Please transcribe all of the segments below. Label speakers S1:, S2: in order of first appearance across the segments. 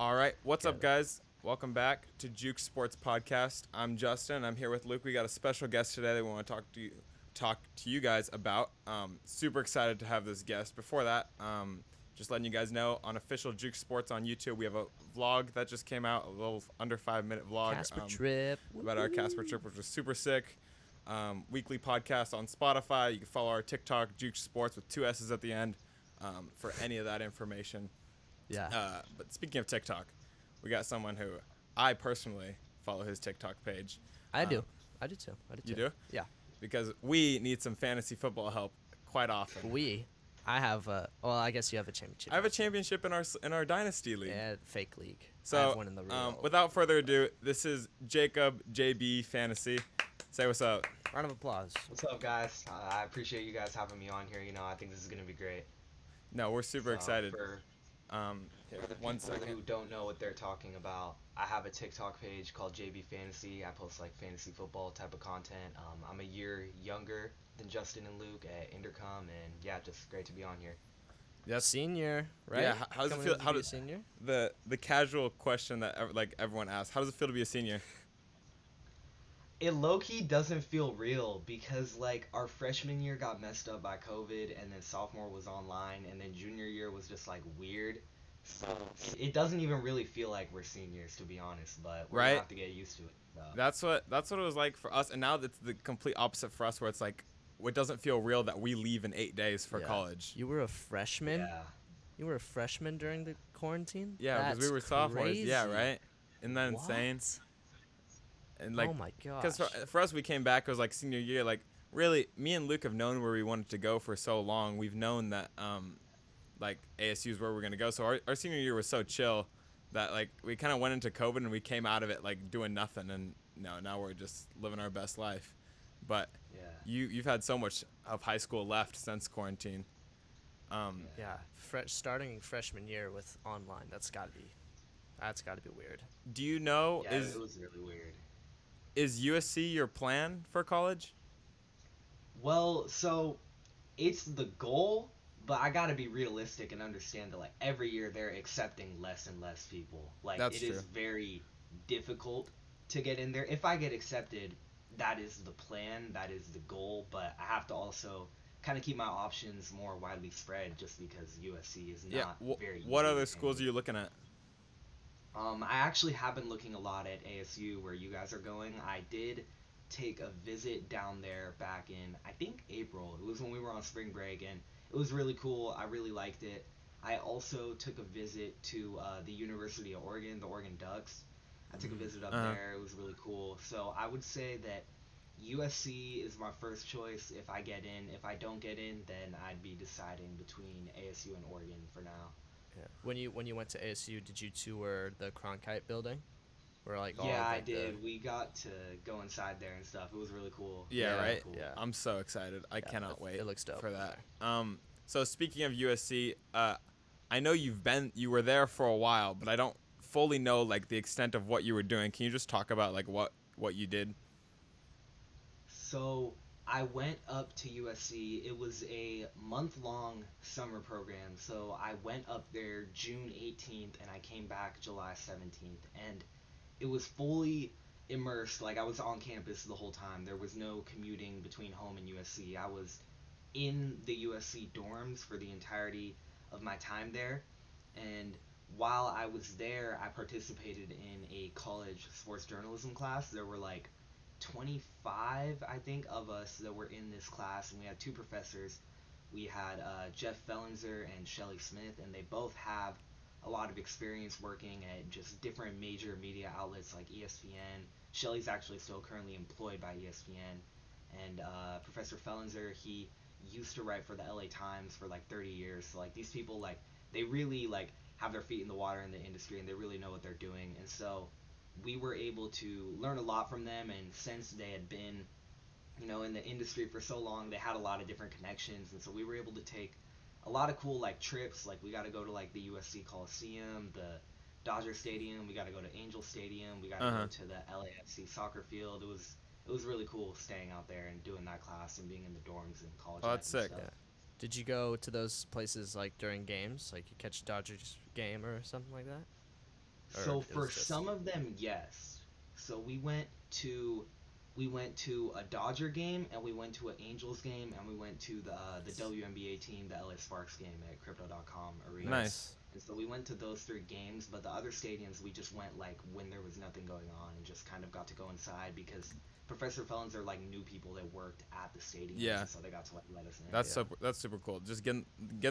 S1: All right, what's up, guys? Welcome back to Juked Sports Podcast. I'm Justin. I'm here with Luke. We got a special guest today that we want to talk to you guys about. Super excited to have this guest. Before that, just letting you guys know, on official Juke Sports on YouTube, we have a vlog that just came out, a little under 5-minute vlog
S2: Casper trip
S1: about our Casper trip, which was super sick. Weekly podcast on Spotify. You can follow our TikTok, Juke Sports with 2 S's at the end, for any of that information.
S2: Yeah.
S1: But speaking of TikTok, we got someone who I personally follow his TikTok page.
S2: I do. I do too.
S1: You do?
S2: Yeah.
S1: Because we need some fantasy football help quite often.
S2: I have I guess you have a championship.
S1: I have a championship in our dynasty league.
S2: Yeah, fake league.
S1: So,
S2: I have one in the real.
S1: Without further ado, this is Jakob, JBFantasy. Say what's up.
S2: Round of applause.
S3: What's up, guys? I appreciate you guys having me on here. I think this is going to be great.
S1: No, we're super excited.
S3: For the
S1: one
S3: people who
S1: second.
S3: don't know what they're talking about, I have a TikTok page called JBFantasy. I post like fantasy football type of content. I'm a year younger than Justin and Luke at Intercom, and yeah, just great to be on here.
S1: Yes.
S2: Senior, right?
S1: Yeah. How does it feel? How does
S2: senior?
S1: The casual question that everyone asks? How does it feel to be a senior?
S3: It low-key doesn't feel real because like our freshman year got messed up by COVID, and then sophomore was online, and then junior year was just like weird. So it doesn't even really feel like we're seniors, to be honest, but we're gonna have to get used to it. So.
S1: That's what it was like for us, and now it's the complete opposite for us, where it's like it doesn't feel real that we leave in 8 days for college.
S2: You were a freshman?
S3: Yeah.
S2: You were a freshman during the quarantine?
S1: Yeah, because we were sophomores.
S2: Crazy.
S1: Yeah, right? Isn't that
S2: What?
S1: insane? And like,
S2: oh my gosh.
S1: because for us, we came back, it was like senior year. Like, really, me and Luke have known where we wanted to go for so long. We've known that like ASU is where we're gonna go. So our senior year was so chill that like we kind of went into COVID and we came out of it like doing nothing. And now we're just living our best life. But
S3: Yeah.
S1: you've had so much of high school left since quarantine.
S2: Yeah, starting freshman year with online, that's gotta be weird.
S1: Do you know
S3: Yeah, it was really weird.
S1: is USC your plan for college?
S3: Well, so it's the goal, but I gotta be realistic and understand that like every year they're accepting less and less people. Like
S1: That's
S3: it is
S1: true.
S3: very difficult to get in there. If I get accepted, that is the plan, that is the goal, but I have to also kind of keep my options more widely spread just because USC is not very
S1: What
S3: easy
S1: other
S3: to
S1: schools are
S3: handle.
S1: you looking at?
S3: I actually have been looking a lot at ASU where you guys are going. I did take a visit down there back in, I think, April. It was when we were on spring break, and it was really cool. I really liked it. I also took a visit to the University of Oregon, the Oregon Ducks. I took a visit up there. It was really cool. So I would say that USC is my first choice if I get in. If I don't get in, then I'd be deciding between ASU and Oregon for now.
S2: Yeah. When you went to ASU, did you tour the Cronkite building? Where like all
S3: Yeah,
S2: of,
S3: I
S2: like,
S3: did. We got to go inside there and stuff. It was really cool.
S1: Yeah,
S2: Yeah,
S1: right.
S3: Cool.
S2: yeah.
S1: I'm so excited. I cannot wait.
S2: It looks dope
S1: for
S2: up
S1: that.
S2: there.
S1: So speaking of USC, I know you were there for a while, but I don't fully know like the extent of what you were doing. Can you just talk about like what you did?
S3: So I went up to USC. It was a month-long summer program. So I went up there June 18th and I came back July 17th. And it was fully immersed. Like I was on campus the whole time. There was no commuting between home and USC. I was in the USC dorms for the entirety of my time there. And while I was there, I participated in a college sports journalism class. There were like 25, I think, of us that were in this class, and we had two professors. We had Jeff Fellenzer and Shelly Smith, and they both have a lot of experience working at just different major media outlets like ESPN. Shelly's actually still currently employed by ESPN, and Professor Fellenzer, he used to write for the LA Times for like 30 years. So like these people, like they really like have their feet in the water in the industry, and they really know what they're doing. And so we were able to learn a lot from them, and since they had been in the industry for so long, they had a lot of different connections, and so we were able to take a lot of cool like trips. Like we got to go to like the USC Coliseum, the Dodger Stadium, we got to go to Angel Stadium, we got to go to the LAFC soccer field. It was really cool staying out there and doing that class and being in the dorms and college.
S1: Oh, that's
S3: and
S1: sick.
S3: stuff.
S2: Yeah. Did you go to those places like during games, like you catch a Dodgers game or something like that? Or
S3: So
S2: it
S3: for
S2: was just
S3: some of them, yes. So we went to a Dodger game, and we went to an Angels game, and we went to the WNBA team, the LA Sparks game at Crypto.com Arena.
S1: Nice.
S3: And so we went to those 3 games, but the other stadiums we just went like when there was nothing going on and just kind of got to go inside because Professor Felons are like new people that worked at the stadiums,
S1: Yeah.
S3: and so they got to like let us in.
S1: That's super cool. Just getting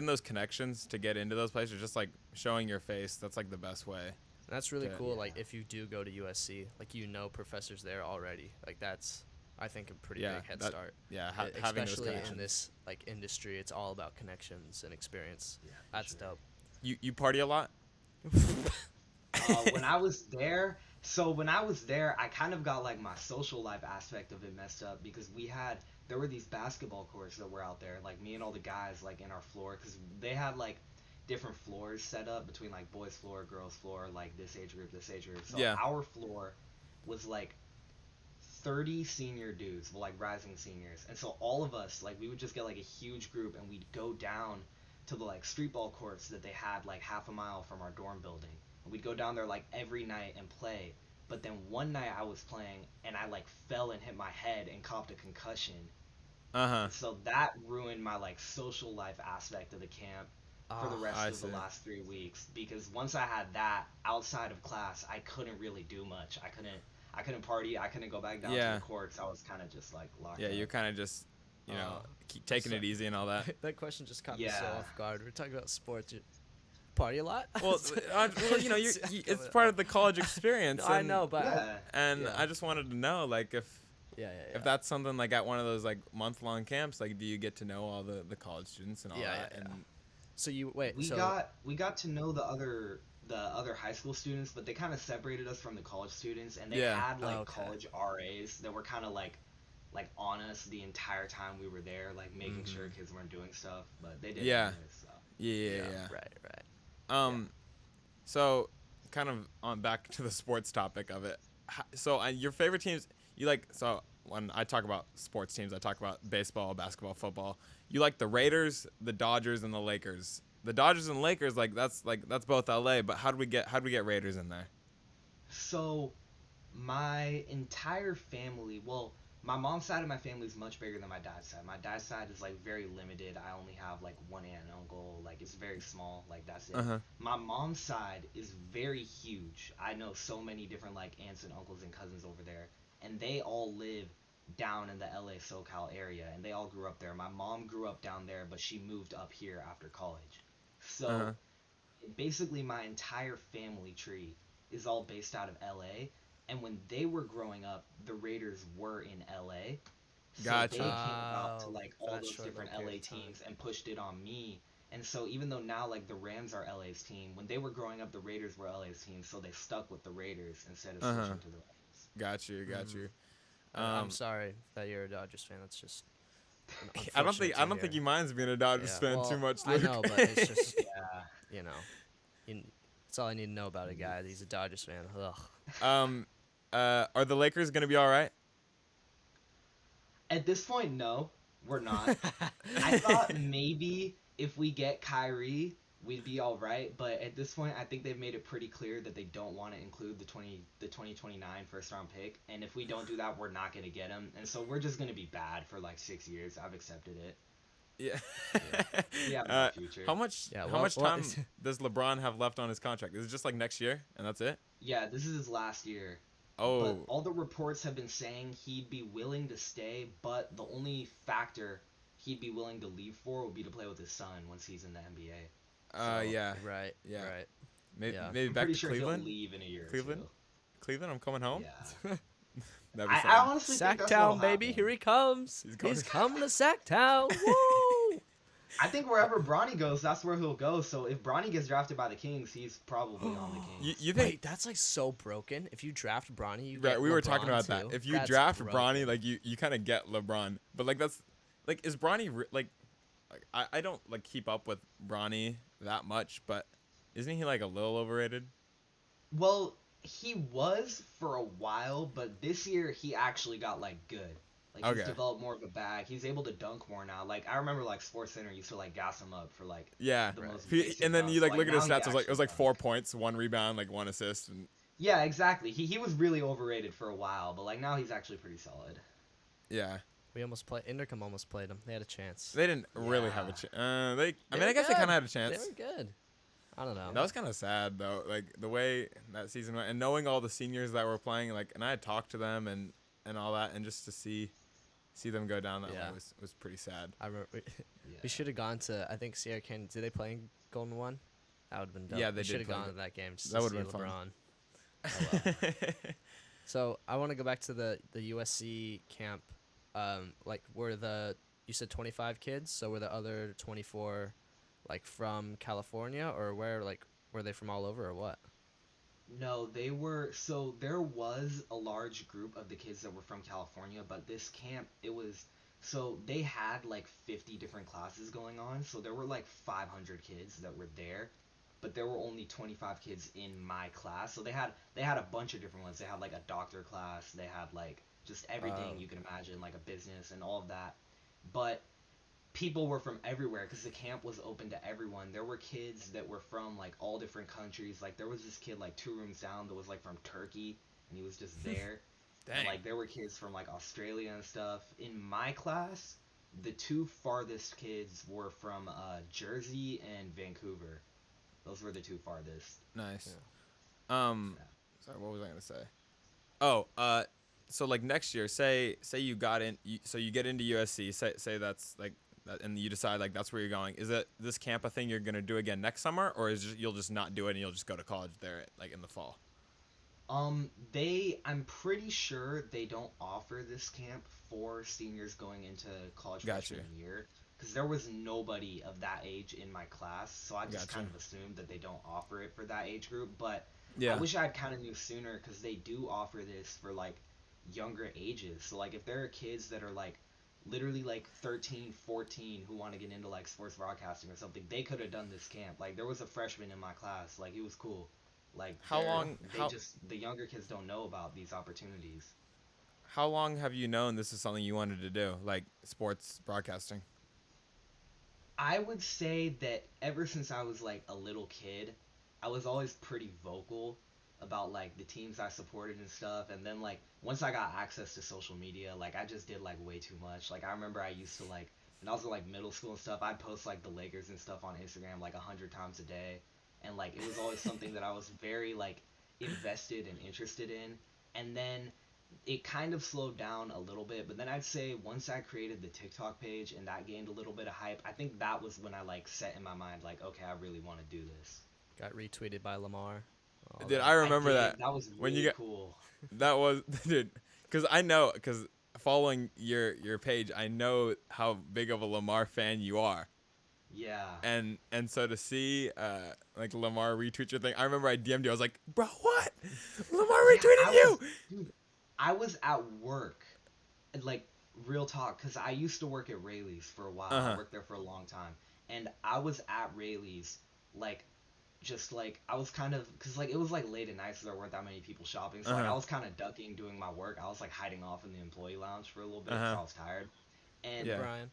S1: those connections to get into those places, just like showing your face. That's like the best way.
S2: And that's really
S1: Yeah.
S2: cool.
S3: Yeah.
S2: Like if you do go to USC, like professors there already. Like that's I think a pretty
S1: Yeah,
S2: big head
S1: that-
S2: start.
S1: Yeah, having those
S2: Especially
S1: connections.
S2: in this like industry, it's all about connections and experience.
S3: Yeah, for
S2: That's
S3: sure.
S2: dope.
S1: You party a lot?
S3: When I was there, I kind of got like my social life aspect of it messed up because there were these basketball courts that were out there, like me and all the guys like in our floor, because they had like different floors set up between like boys floor, girls floor, like this age group, this age group. So
S1: Yeah.
S3: our floor was like 30 senior dudes, well, like rising seniors, and so all of us like we would just get like a huge group and we'd go down to the like street ball courts that they had like half a mile from our dorm building. And we'd go down there like every night and play. But then one night I was playing and I like fell and hit my head and copped a concussion.
S1: Uh-huh.
S3: And so that ruined my like social life aspect of the camp for the rest
S1: I
S3: of the
S1: see.
S3: last 3 weeks because once I had that outside of class, I couldn't really do much. I couldn't party. I couldn't go back down to
S1: Yeah.
S3: the courts. I was kind of just like locked
S1: Yeah,
S3: up.
S1: you're kind of just, you know,
S2: Oh.
S1: keep taking
S2: So-
S1: it easy and all that.
S2: That question just caught me so
S3: Yeah.
S2: off guard. We're talking about sports. You party a lot?
S1: Well, you know, it's part of the college experience.
S2: No, I
S1: and-
S2: know, but
S3: Yeah.
S1: And
S2: Yeah.
S1: I just wanted to know, like, if
S2: yeah.
S1: that's something like at one of those like month-long camps, like, do you get to know all the college students and all
S2: Yeah,
S1: that?
S2: yeah,
S1: And
S2: So you wait.
S3: We
S2: so
S3: got to know the other high school students, but they kind of separated us from the college students, and they
S1: Yeah.
S3: had like
S2: Oh, okay.
S3: college RAs that were kind of like on us the entire time we were there, like making sure kids weren't doing stuff, but they did.
S1: Mm-hmm. Yeah.
S3: anyways, so.
S1: yeah.
S2: Right.
S1: So kind of on back to the sports topic of it. So your favorite teams, you like, so when I talk about sports teams, I talk about baseball, basketball, football. You like the Raiders, the Dodgers, and the Lakers. The Dodgers and Lakers, that's both LA, but how do we get Raiders in there?
S3: So my entire family, well, my mom's side of my family is much bigger than my dad's side. My dad's side is like very limited. I only have like one aunt and uncle. Like it's very small. Like that's it.
S1: Uh-huh.
S3: My mom's side is very huge. I know so many different like aunts and uncles and cousins over there, and they all live down in the LA SoCal area, and they all grew up there. My mom grew up down there, but she moved up here after college. So
S1: Uh-huh.
S3: basically my entire family tree is all based out of LA. And when they were growing up, the Raiders were in LA. So
S1: Gotcha.
S3: they came out to like
S2: For
S3: all
S2: that
S3: those
S2: short
S3: different
S2: little
S3: LA
S2: period of time.
S3: teams and pushed it on me. And so even though now like the Rams are LA's team, when they were growing up, the Raiders were LA's team. So they stuck with the Raiders instead of
S1: Uh-huh.
S3: switching to the Rams.
S1: Got you.
S2: I'm sorry that you're a Dodgers fan. That's just.
S1: I don't think he minds being a Dodgers fan too much,
S2: I
S1: Luke.
S2: know, but it's just
S3: Yeah.
S2: that's all I need to know about a guy. He's a Dodgers fan. Ugh.
S1: Are the Lakers gonna be all right?
S3: At this point, no, we're not. I thought maybe if we get Kyrie, we'd be all right. But at this point, I think they've made it pretty clear that they don't want to include the 2029 first round pick. And if we don't do that, we're not going to get him. And so we're just going to be bad for like 6 years. I've accepted it.
S1: Yeah.
S3: We have no future.
S1: How much time does LeBron have left on his contract? Is it just like next year and that's it?
S3: Yeah, this is his last year.
S1: Oh.
S3: But all the reports have been saying he'd be willing to stay, but the only factor he'd be willing to leave for would be to play with his son once he's in the NBA.
S1: Yeah.
S2: Right.
S1: Yeah.
S2: Right.
S1: Maybe,
S2: Yeah.
S1: maybe
S3: I'm
S1: back
S3: pretty
S1: to
S3: sure
S1: Cleveland.
S3: he'll leave in a year
S1: Cleveland?
S3: or
S1: Cleveland, I'm coming home.
S3: two. Yeah.
S1: That'd be
S3: I
S1: fun.
S3: honestly think that's
S2: Sacktown,
S3: what'll
S2: baby.
S3: happen.
S2: Here he comes.
S1: He's
S2: coming to Sacktown. Woo!
S3: I think wherever Bronny goes, that's where he'll go. So if Bronny gets drafted by the Kings, he's probably on the Kings.
S1: You think?
S2: Wait, that's like so broken. If you draft Bronny, you
S1: Right,
S2: get
S1: we were
S2: LeBron
S1: talking about
S2: too.
S1: that. If you
S2: That's
S1: draft
S2: broken.
S1: Bronny, like you kind of get LeBron, but like that's like is Bronny like I don't like keep up with Bronny that much, but isn't he like a little overrated?
S3: Well, he was for a while, but this year he actually got like good. Like he's
S1: Okay.
S3: developed more of a bag. He's able to dunk more now. Like I remember like Sports Center used to like gas him up for like
S1: Yeah.
S3: the
S2: Right.
S3: most basic
S1: And then you
S3: dunks.
S1: like
S3: Like
S1: look at his
S3: now he
S1: stats.
S3: can
S1: It was
S3: actually
S1: like 4
S3: dunk.
S1: points, 1 rebound, like 1 assist, and
S3: Yeah, exactly. He was really overrated for a while, but like now he's actually pretty solid.
S1: yeah.
S2: We almost played. Intercom almost played them. They had a chance.
S1: They didn't really have a
S3: Yeah.
S1: chance. They. I
S2: They
S1: mean,
S2: were
S1: I guess they kind
S2: good.
S1: of had a
S2: They
S1: chance.
S2: were good. I don't know.
S1: That was kind of sad though, like the way that season went, and knowing all the seniors that were playing, like, and I had talked to them and all that, and just to see them go down that way
S2: Yeah.
S1: was pretty sad.
S2: I remember
S3: Yeah.
S2: we should have gone to. I think Sierra Canyon. Did they play in Golden One? That would have been dope.
S1: Yeah, they
S2: we
S1: did
S2: should have
S1: play
S2: gone
S1: Go-
S2: to that game just
S1: That
S2: to
S1: would've
S2: see
S1: been fun.
S2: LeBron. Oh, well. So I want to go back to the USC camp. Like were the you said 25 kids? So were the other 24 like from California or where? Like were they from all over or what?
S3: No, they were so there was a large group of the kids that were from California, but this camp it was so they had like 50 different classes going on, so there were like 500 kids that were there, but there were only 25 kids in my class. So they had a bunch of different ones. They had like a doctor class, they had like just everything you can imagine, like a business and all of that. But people were from everywhere because the camp was open to everyone. There were kids that were from like all different countries. Like there was this kid like 2 rooms down that was like from Turkey and he was just there. And
S1: Dang.
S3: like there were kids from like Australia and stuff. In my class, the two farthest kids were from Jersey and Vancouver. Those were the two farthest.
S1: Nice.
S2: Yeah.
S3: Yeah.
S1: Sorry, what was I gonna say? Oh, so like next year, say you got in, so you get into USC. Say that's like, that, and you decide like that's where you're going. Is it this camp a thing you're gonna do again next summer, or is you'll just not do it and you'll just go to college there like in the fall?
S3: I'm pretty sure they don't offer this camp for seniors going into college
S1: Gotcha.
S3: freshman year because there was nobody of that age in my class, so I just
S1: Gotcha.
S3: kind of assumed that they don't offer it for that age group. But I
S1: Yeah.
S3: wish I'd kind of knew sooner because they do offer this for like younger ages. So like if there are kids that are like literally like 13, 14 who want to get into like sports broadcasting or something, they could have done this camp. Like there was a freshman in my class, like he was cool. Like
S1: How long?
S3: the younger kids don't know about these opportunities.
S1: How long have you known this is something you wanted to do, like sports broadcasting?
S3: I would say that ever since I was like a little kid, I was always pretty vocal about like the teams I supported and stuff. And then like once I got access to social media, like I just did like way too much. Like I remember I used to like when I was in like middle school and stuff, I'd post like the Lakers and stuff on Instagram like 100 times a day, and like it was always something that I was very like invested and interested in. And then it kind of slowed down a little bit, but then I'd say once I created the TikTok page and that gained a little bit of hype, I think that was when I like set in my mind like, okay, I really want to do this.
S2: Got retweeted by Lamar. All
S1: Did
S2: that.
S1: I remember
S3: I
S1: that
S3: did. That was
S1: when you
S3: really
S1: got
S3: cool.
S1: that was dude? Because I know, because following your page, I know how big of a Lamar fan you are.
S3: Yeah.
S1: And so to see like Lamar retweet your thing, I remember I DM'd you. I was like, bro, what? Lamar
S3: Yeah,
S1: retweeted you.
S3: dude, I was at work, and, like real talk, because I used to work at Rayleigh's for a while. I worked there for a long time, and I was at Rayleigh's, like, just like I was kind of, because like it was like late at night, so there weren't that many people shopping. So like I was kind of ducking doing my work. I was like hiding off in the employee lounge for a little bit because I was tired, and
S1: Yeah.
S2: Brian.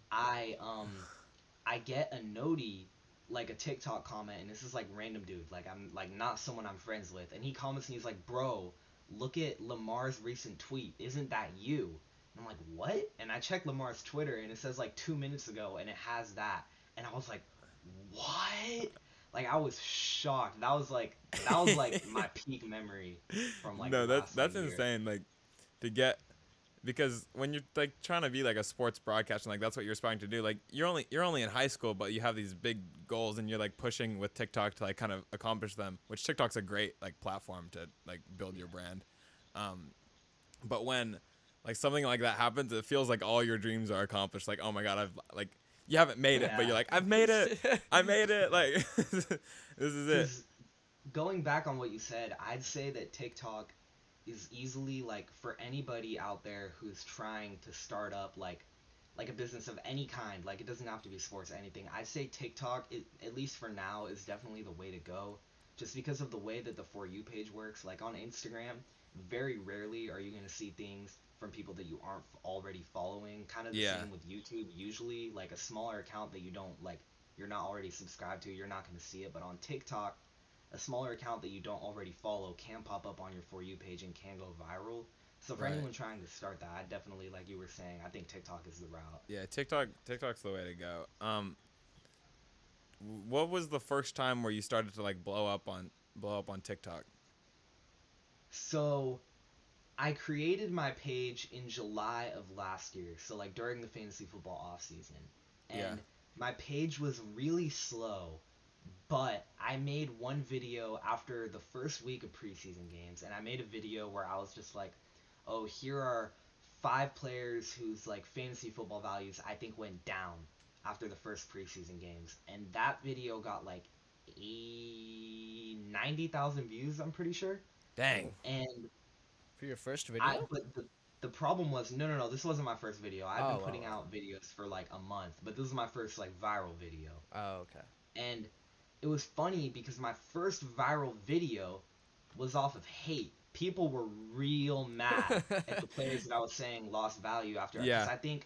S3: I get a noti, like a TikTok comment, and this is like random dude, like I'm like not someone I'm friends with, and he comments and he's like, "Bro, look at Lamar's recent tweet. Isn't that you?" And I'm like, "What?" And I checked Lamar's Twitter, and it says like 2 minutes ago, and it has that, and I was like, "What?" Like I was shocked. That was like my peak memory from like the
S1: No,
S3: last
S1: that's
S3: like, year.
S1: insane. Like to get, because when you're like trying to be like a sports broadcaster, like that's what you're aspiring to do. Like you're only in high school, but you have these big goals, and you're like pushing with TikTok to like kind of accomplish them. Which TikTok's a great like platform to like build your brand. But when like something like that happens, it feels like all your dreams are accomplished. Like, oh my god, I've like, you haven't made it, but
S3: Yeah.
S1: you're like, I've made it. I made it. Like this is it.
S3: 'Cause going back on what you said, I'd say that TikTok is easily like for anybody out there who's trying to start up like a business of any kind, like it doesn't have to be sports or anything. I'd say TikTok, at least for now, is definitely the way to go just because of the way that the For You page works. Like on Instagram, very rarely are you going to see things from people that you aren't already following. Kind of the
S1: Yeah.
S3: same with YouTube. Usually, like a smaller account that you don't like, you're not already subscribed to, you're not going to see it. But on TikTok, a smaller account that you don't already follow can pop up on your For You page and can go viral. So for
S1: Right.
S3: anyone trying to start that, I definitely, like you were saying, I think TikTok is the route.
S1: Yeah, TikTok's the way to go. What was the first time where you started to like blow up on TikTok?
S3: So I created my page in July of last year, so like during the fantasy football off season.
S1: Yeah.
S3: And my page was really slow, but I made one video after the first week of preseason games, and I made a video where I was just like, "Oh, here are 5 players whose like fantasy football values I think went down after the first preseason games." And that video got like 90,000 views, I'm pretty sure.
S1: Dang.
S3: And
S2: For your first
S3: I
S2: video?
S3: but the problem was, no, this wasn't my first video. I've been
S2: Oh,
S3: putting
S2: oh,
S3: out videos for like a month, but this was my first like viral video.
S2: oh, okay.
S3: And it was funny because my first viral video was off of hate. People were real mad at the players that I was saying lost value after, because
S1: Yeah.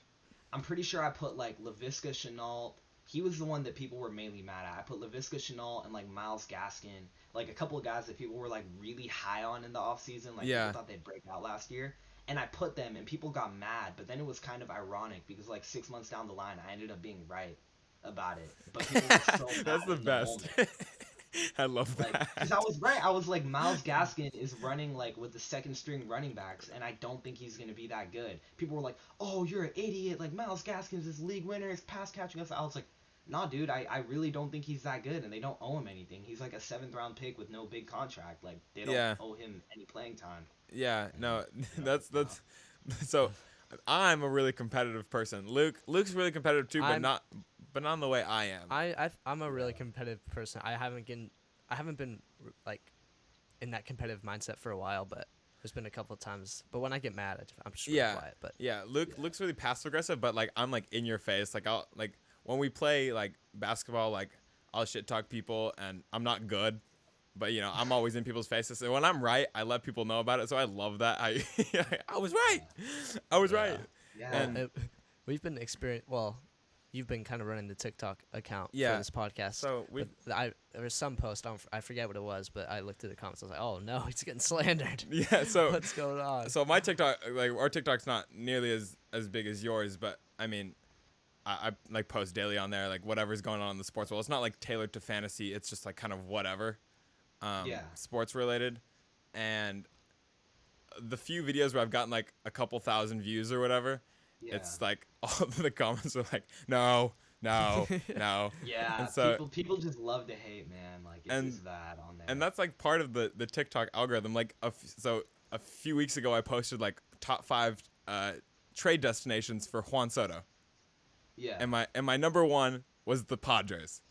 S3: I'm pretty sure I put like Laviska Chenault. He was the one that people were mainly mad at. I put Laviska Chenault and like Miles Gaskin, like a couple of guys that people were like really high on in the offseason. Like people
S1: Yeah.
S3: thought they'd break out last year. And I put them and people got mad, but then it was kind of ironic because like 6 months down the line I ended up being right about it. But people were so mad
S1: That's the
S3: in the
S1: best.
S3: moment.
S1: I love
S3: Like,
S1: that.
S3: because I was right. I was like, Miles Gaskin is running like with the second string running backs, and I don't think he's gonna be that good. People were like, "Oh, you're an idiot! Like Miles Gaskin's this league winner, is pass catching us." I was like, "Nah, dude, I really don't think he's that good, and they don't owe him anything. He's like a 7th round pick with no big contract. Like they don't
S1: Yeah.
S3: owe him any playing time."
S1: Yeah.
S3: And
S1: No.
S3: you know,
S1: That's so. I'm a really competitive person. Luke's really competitive too, but
S2: I'm
S1: not in the way I am.
S2: I'm a really
S3: yeah,
S2: competitive person. I haven't been like in that competitive mindset for a while, but there's been a couple of times. But when I get mad, I'm just really
S1: Yeah.
S2: quiet. But
S1: Yeah.
S3: yeah,
S1: Luke's really passive aggressive, but like I'm like in your face. Like I'll like when we play like basketball, like I'll shit talk people, and I'm not good. But I'm always in people's faces, and when I'm right, I let people know about it. So I love that. I was right.
S3: yeah,
S1: I was
S2: yeah,
S1: right.
S3: yeah.
S2: well,
S1: And
S2: we've been you've been kind of running the TikTok account for
S1: yeah,
S2: this podcast.
S1: so we
S2: But there was some post, I forget what it was, but I looked at the comments. I was like, oh no, he's getting slandered.
S1: yeah. So
S2: What's going on?
S1: so my TikTok, like our TikTok's not nearly as big as yours, but I mean, I like post daily on there, like whatever's going on in the sports world. It's not like tailored to fantasy. It's just like kind of whatever,
S3: Yeah,
S1: sports related, and the few videos where I've gotten like a couple thousand views or whatever,
S3: yeah.
S1: it's like all the comments are like, no, no, no.
S3: Yeah,
S1: And so
S3: people just love to hate, man. Like it's
S1: and
S3: just that on there.
S1: and that's like part of the TikTok algorithm. Like so a few weeks ago I posted like top 5 trade destinations for Juan Soto.
S3: Yeah.
S1: And my number 1 was the Padres.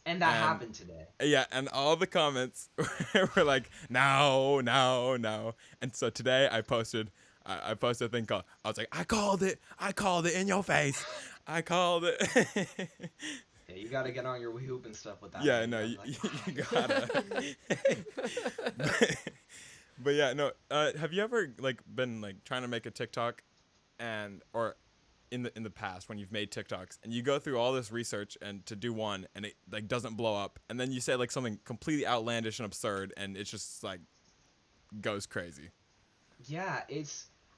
S3: And that
S1: And
S3: happened today.
S1: yeah, and all the comments were like, no, no, no. And so today I posted I posted a thing called, I was like, I called it in your face. I called it.
S3: Yeah, you gotta get on your hoop and stuff with that.
S1: Yeah,
S3: man.
S1: no,
S3: You
S1: you,
S3: gotta,
S1: you gotta. but yeah, no. Have you ever like been like trying to make a TikTok, or in the past when you've made TikToks and you go through all this research and to do one and it like doesn't blow up, and then you say like something completely outlandish and absurd and it's just like goes crazy.
S3: Yeah,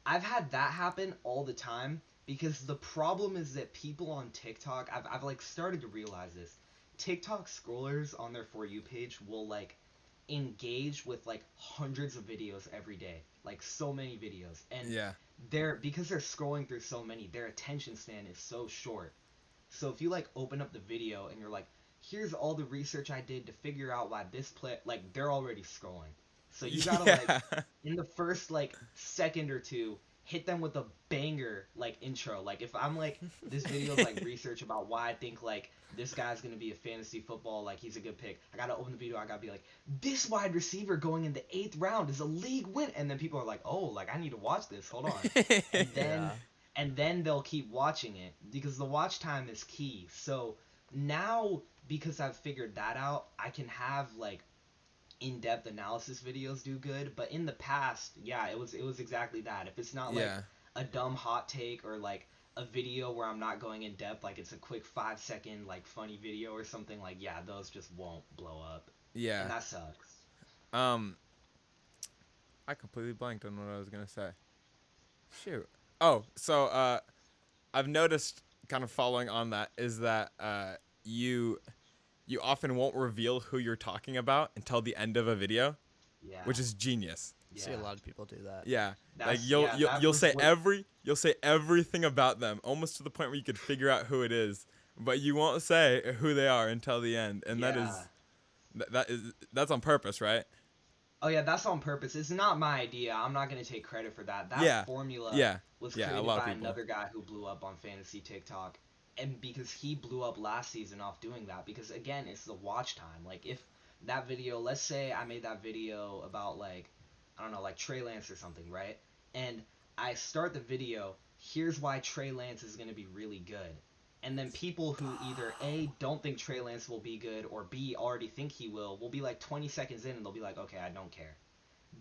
S3: I've had that happen all the time because the problem is that people on TikTok, I've like started to realize this. TikTok scrollers on their For You page will like engage with like hundreds of videos every day, like so many videos, and
S1: Yeah.
S3: because they're scrolling through so many, their attention span is so short. So if you like open up the video and you're like, here's all the research I did to figure out why this play, like they're already scrolling. So you gotta like
S1: Yeah.
S3: in the first like second or two, hit them with a banger like intro. Like if I'm like this video's like research about why I think like this guy's gonna be a fantasy football, like he's a good pick. I gotta open the video, I gotta be like, this wide receiver going in the 8th round is a league win, and then people are like, oh, like I need to watch this. Hold on. And then
S2: Yeah.
S3: and then they'll keep watching it because the watch time is key. So now because I've figured that out, I can have like in-depth analysis videos do good, but in the past, yeah, it was exactly that. If it's not like
S1: Yeah.
S3: a dumb hot take or like a video where I'm not going in depth, like it's a quick 5 second like funny video or something, like yeah, those just won't blow up, and
S1: Yeah.
S3: that sucks.
S1: Um, I completely blanked on what I was gonna say. Shoot. Oh, so I've noticed, kind of following on that, is that you you often won't reveal who you're talking about until the end of a video,
S3: Yeah,
S1: which is genius.
S2: I see a
S3: yeah.
S2: lot of people do that.
S1: Yeah. Like
S3: That's yeah. That
S1: you'll
S3: was
S1: say
S3: what.
S1: everything about them, almost to the point where you could figure out who it is, but you won't say who they are until the end, and
S3: Yeah.
S1: that's on purpose, right?
S3: Oh yeah, that's on purpose. It's not my idea. I'm not gonna take credit for that. That
S1: Yeah.
S3: formula
S1: Yeah.
S3: was
S1: Yeah, a
S3: created
S1: lot of
S3: by
S1: people.
S3: another guy who blew up on fantasy TikTok, and because he blew up last season off doing that. Because again, it's the watch time. Like if that video, let's say I made that video about like, I don't know, like Trey Lance or something, right? And I start the video. Here's why Trey Lance is gonna be really good. And then people who either A, don't think Trey Lance will be good, or B, already think he will be like 20 seconds in and they'll be like, okay, I don't care.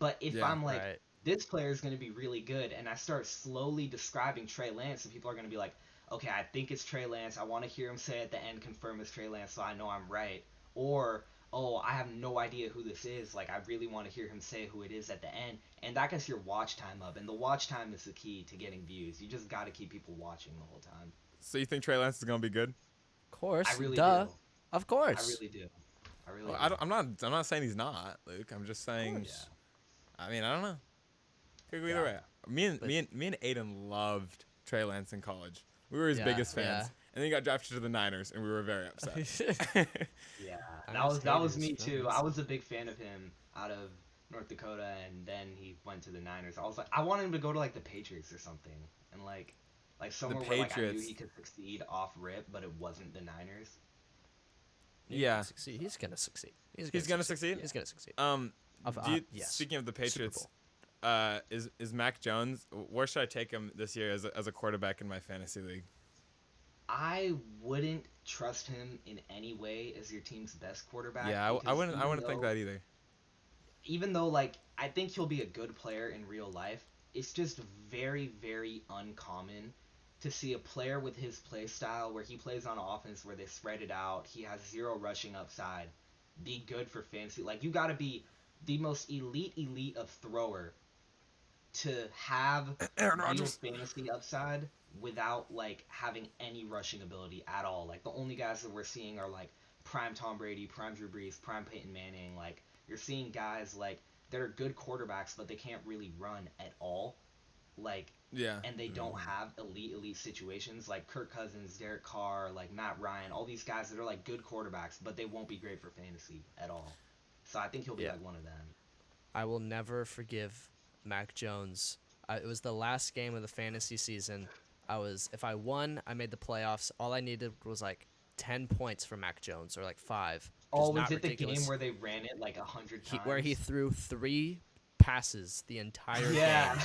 S3: But if
S1: Yeah.
S3: I'm like,
S2: Right.
S3: this player is going to be really good, and I start slowly describing Trey Lance, and people are going to be like, okay, I think it's Trey Lance. I want to hear him say at the end, confirm it's Trey Lance, so I know I'm right. Or, oh, I have no idea who this is. Like, I really want to hear him say who it is at the end. And that gets your watch time up. And the watch time is the key to getting views. You just got to keep people watching the whole time.
S1: So you think Trey Lance is gonna be good?
S2: Of course.
S3: I really
S2: Duh.
S3: do.
S2: Of
S3: I
S2: course.
S3: really do. I really
S1: Well,
S3: do.
S1: I'm not saying he's not, Luke. I'm just saying.
S3: Yeah.
S1: I mean, I don't know. Could go either
S3: Yeah.
S1: way. Me and Aiden loved Trey Lance in college. We were his
S2: Yeah,
S1: biggest fans,
S2: yeah.
S1: and then he got drafted to the Niners, and we were very upset.
S3: Yeah,
S2: I
S3: that was
S2: understand
S3: me
S2: his
S3: too.
S2: feelings.
S3: I was a big fan of him out of North Dakota, and then he went to the Niners. I was like, I wanted him to go to like the Patriots or something, and like somewhere where like I knew
S1: Patriots.
S3: he could succeed off rip, but it wasn't the Niners.
S2: He
S1: Yeah.
S2: can succeed. He's gonna succeed.
S1: He's gonna succeed?
S2: He's gonna succeed. Yes.
S1: Speaking of the
S2: Super
S1: Patriots,
S2: Bowl.
S1: is Mac Jones? Where should I take him this year as a quarterback in my fantasy league?
S3: I wouldn't trust him in any way as your team's best quarterback.
S1: Yeah, I
S3: because
S1: wouldn't
S3: even
S1: think
S3: though-
S1: that either.
S3: Even though like I think he'll be a good player in real life, it's just very very uncommon to see a player with his play style where he plays on offense where they spread it out, he has zero rushing upside, be good for fantasy. Like you got to be the most elite of thrower to have
S1: Aaron
S3: real
S1: Rodgers.
S3: fantasy upside without like having any rushing ability at all. Like the only guys that we're seeing are like prime Tom Brady, prime Drew Brees, prime Peyton Manning. Like you're seeing guys like that are good quarterbacks, but they can't really run at all. Like
S1: Yeah.
S3: and they don't have elite situations like Kirk Cousins, Derek Carr, like Matt Ryan, all these guys that are like good quarterbacks, but they won't be great for fantasy at all. So I think he'll be
S2: Yeah.
S3: like one of them.
S2: I will never forgive Mac Jones. It was the last game of the fantasy season. If I won, I made the playoffs. All I needed was like 10 points for Mac Jones, or like 5.
S3: Oh,
S2: Just
S3: was
S2: not
S3: it the
S2: ridiculous.
S3: game where they ran it like 100 times?
S2: Where he threw 3 passes the entire
S3: Yeah.
S2: game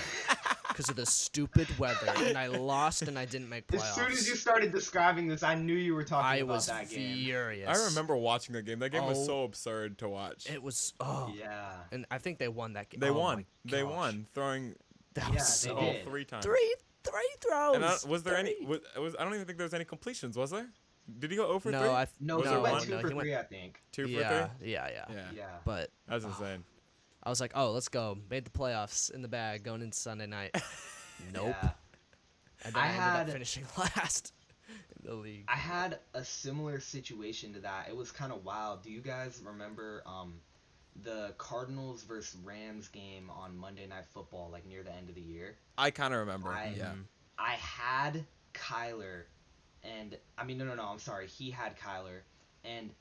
S2: because of the stupid weather, and I lost and I didn't make playoffs.
S3: As soon as you started describing this, I knew you were talking
S2: I
S3: about
S2: was
S3: that game.
S2: furious.
S1: I remember watching the game. That game was
S2: Oh.
S1: so absurd to watch.
S2: It was
S3: Yeah.
S2: and I think they won that game.
S1: They
S2: Oh
S1: won.
S2: my
S1: They
S2: gosh.
S1: won, throwing
S2: That
S3: Yeah,
S2: was
S3: they
S2: so
S3: did.
S1: 3 times.
S2: three throws.
S1: And was there any?
S2: Three.
S1: I don't even think there was any completions. Was there? Did he go 0 for 3?
S2: No,
S3: No,
S1: Was
S3: he
S1: there
S3: went
S1: one?
S3: 2 for 3, I think.
S1: 2 for
S2: yeah,
S1: 3.
S2: yeah.
S1: Yeah.
S3: Yeah.
S2: But
S1: That's insane.
S2: I was like, oh, let's go. Made the playoffs in the bag going into Sunday night. Nope.
S3: Yeah.
S2: And then
S3: I
S2: I ended
S3: had-
S2: up finishing last in the league.
S3: I had a similar situation to that. It was kind of wild. Do you guys remember the Cardinals versus Rams game on Monday Night Football, like near the end of the year?
S1: I kind of remember.
S3: I-
S1: Yeah.
S3: I had Kyler, and I mean, no, I'm sorry. He had Kyler, and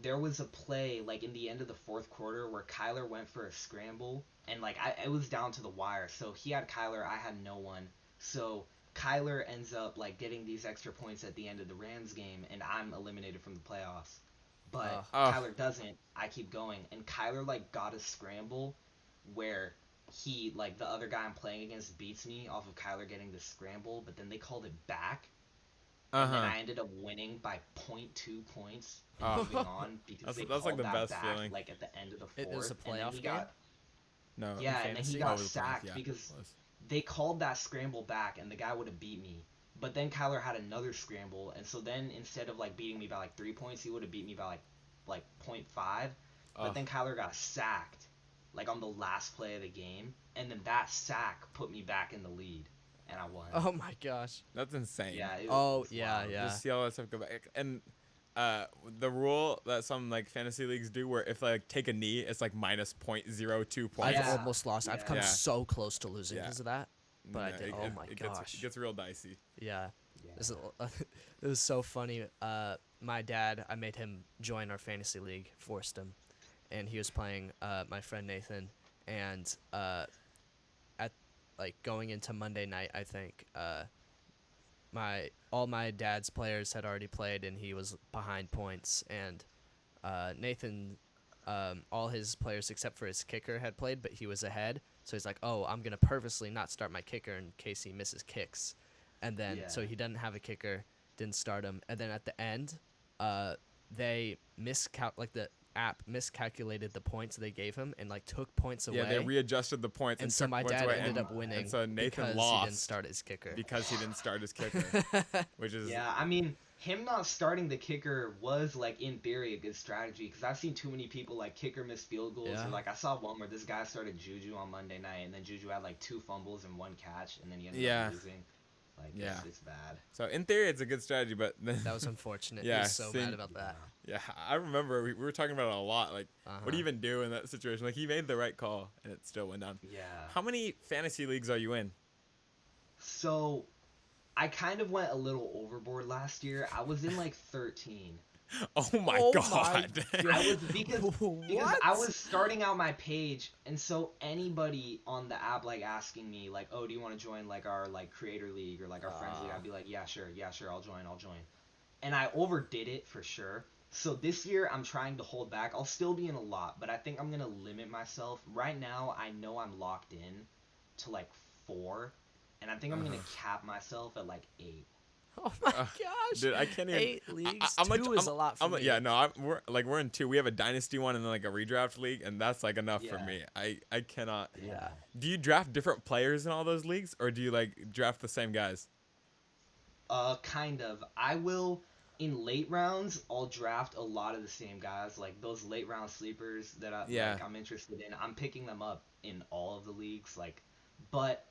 S3: there was a play like in the end of the fourth quarter where Kyler went for a scramble, and like it was down to the wire. So he had Kyler, I had no one. So Kyler ends up like getting these extra points at the end of the Rams game, and I'm eliminated from the playoffs. But
S1: Ugh.
S3: Kyler doesn't. I keep going, and Kyler like got a scramble where he like the other guy I'm playing against beats me off of Kyler getting the scramble, but then they called it back. and then
S1: Uh-huh.
S3: I ended up winning by .2 points and
S1: Oh,
S3: moving on because they
S1: that's like
S3: called
S1: the
S3: that
S1: best
S3: back
S1: feeling.
S3: like at the end of the
S2: It was a
S3: fourth, and then he
S2: playoff game
S3: got
S1: No,
S2: in
S3: yeah, and then he
S2: fantasy.
S1: oh,
S3: got
S1: it was a playoff.
S3: sacked
S1: Yeah,
S3: because
S1: it was.
S3: they called that scramble back, and the guy would have beat me. But then Kyler had another scramble, and so then instead of like beating me by like 3 points, he would have beat me by like .5. But
S1: Oh,
S3: then Kyler got sacked, like on the last play of the game, and then that sack put me back in the lead, and I won.
S2: Oh my gosh.
S1: that's insane.
S3: Yeah, it
S2: Oh
S3: was
S2: yeah,
S3: wild.
S2: yeah.
S1: Just see all that stuff go back. And the rule that some like fantasy leagues do, where if like take a knee, it's like minus .02 points.
S2: I've
S3: Yeah,
S2: almost lost. I've come
S3: yeah.
S1: Yeah.
S2: so close to losing
S1: Yeah.
S2: because of that. But I
S1: No,
S2: did. Oh my
S1: it
S2: gosh.
S1: gets real dicey.
S2: Yeah.
S3: Yeah.
S2: This is, it was so funny. My dad, I made him join our fantasy league, forced him, and he was playing my friend Nathan, and at like going into Monday night, I think all my dad's players had already played, and he was behind points, and Nathan, all his players except for his kicker had played, but he was ahead. So he's like, "Oh, I'm gonna purposely not start my kicker in case he misses kicks," and then so
S3: Yeah.
S2: he doesn't have a kicker, didn't start him, and then at the end, they the app miscalculated the points they gave him and like took points away.
S1: Yeah, they readjusted the points
S2: and so
S1: took
S2: my
S1: points
S2: dad
S1: away,
S2: ended
S1: and,
S2: up winning
S1: and so Nathan
S2: because
S1: lost
S2: he didn't start his kicker.
S1: because he didn't start his kicker, which is
S3: Yeah, I mean, him not starting the kicker was like in theory a good strategy because I've seen too many people like kicker miss field goals
S2: Yeah.
S3: or like I saw one where this guy started Juju on Monday night and then Juju had like 2 fumbles and 1 catch and then he ended
S1: Yeah.
S3: up losing. Like
S1: Yeah.
S3: it's bad.
S1: so in theory it's a good strategy, but then,
S2: That was unfortunate.
S1: Yeah,
S2: he was so
S1: seeing-
S2: mad about that.
S1: yeah, I remember we were talking about it a lot. Like, what do you
S2: Uh-huh.
S1: even do in that situation? Like, he made the right call and it still went down.
S3: Yeah.
S1: How many fantasy leagues are you in?
S3: So I kind of went a little overboard last year. I was in like 13.
S1: Oh my
S2: Oh my
S1: god!
S3: I was because
S2: What?
S3: I was starting out my page, and so anybody on the app like asking me like, "Oh, do you want to join like our like creator league or like our friends league?" I'd be like, yeah, sure, I'll join." And I overdid it for sure. So this year I'm trying to hold back. I'll still be in a lot, but I think I'm gonna limit myself. Right now, I know I'm locked in to like 4, and I think I'm gonna cap myself at like 8.
S2: Oh my gosh.
S1: Dude, I can't even.
S2: 8 leagues.
S1: I'm like,
S2: Two is a lot for me.
S1: Yeah, no, we're in 2. We have a dynasty one and then like a redraft league, and that's like enough for
S3: Yeah.
S1: me. I cannot.
S2: Yeah.
S1: Do you draft different players in all those leagues, or do you like draft the same guys?
S3: Kind of. I will in late rounds. I'll draft a lot of the same guys, like those late round sleepers that
S1: Yeah.
S3: I'm interested in. I'm picking them up in all of the leagues, like, but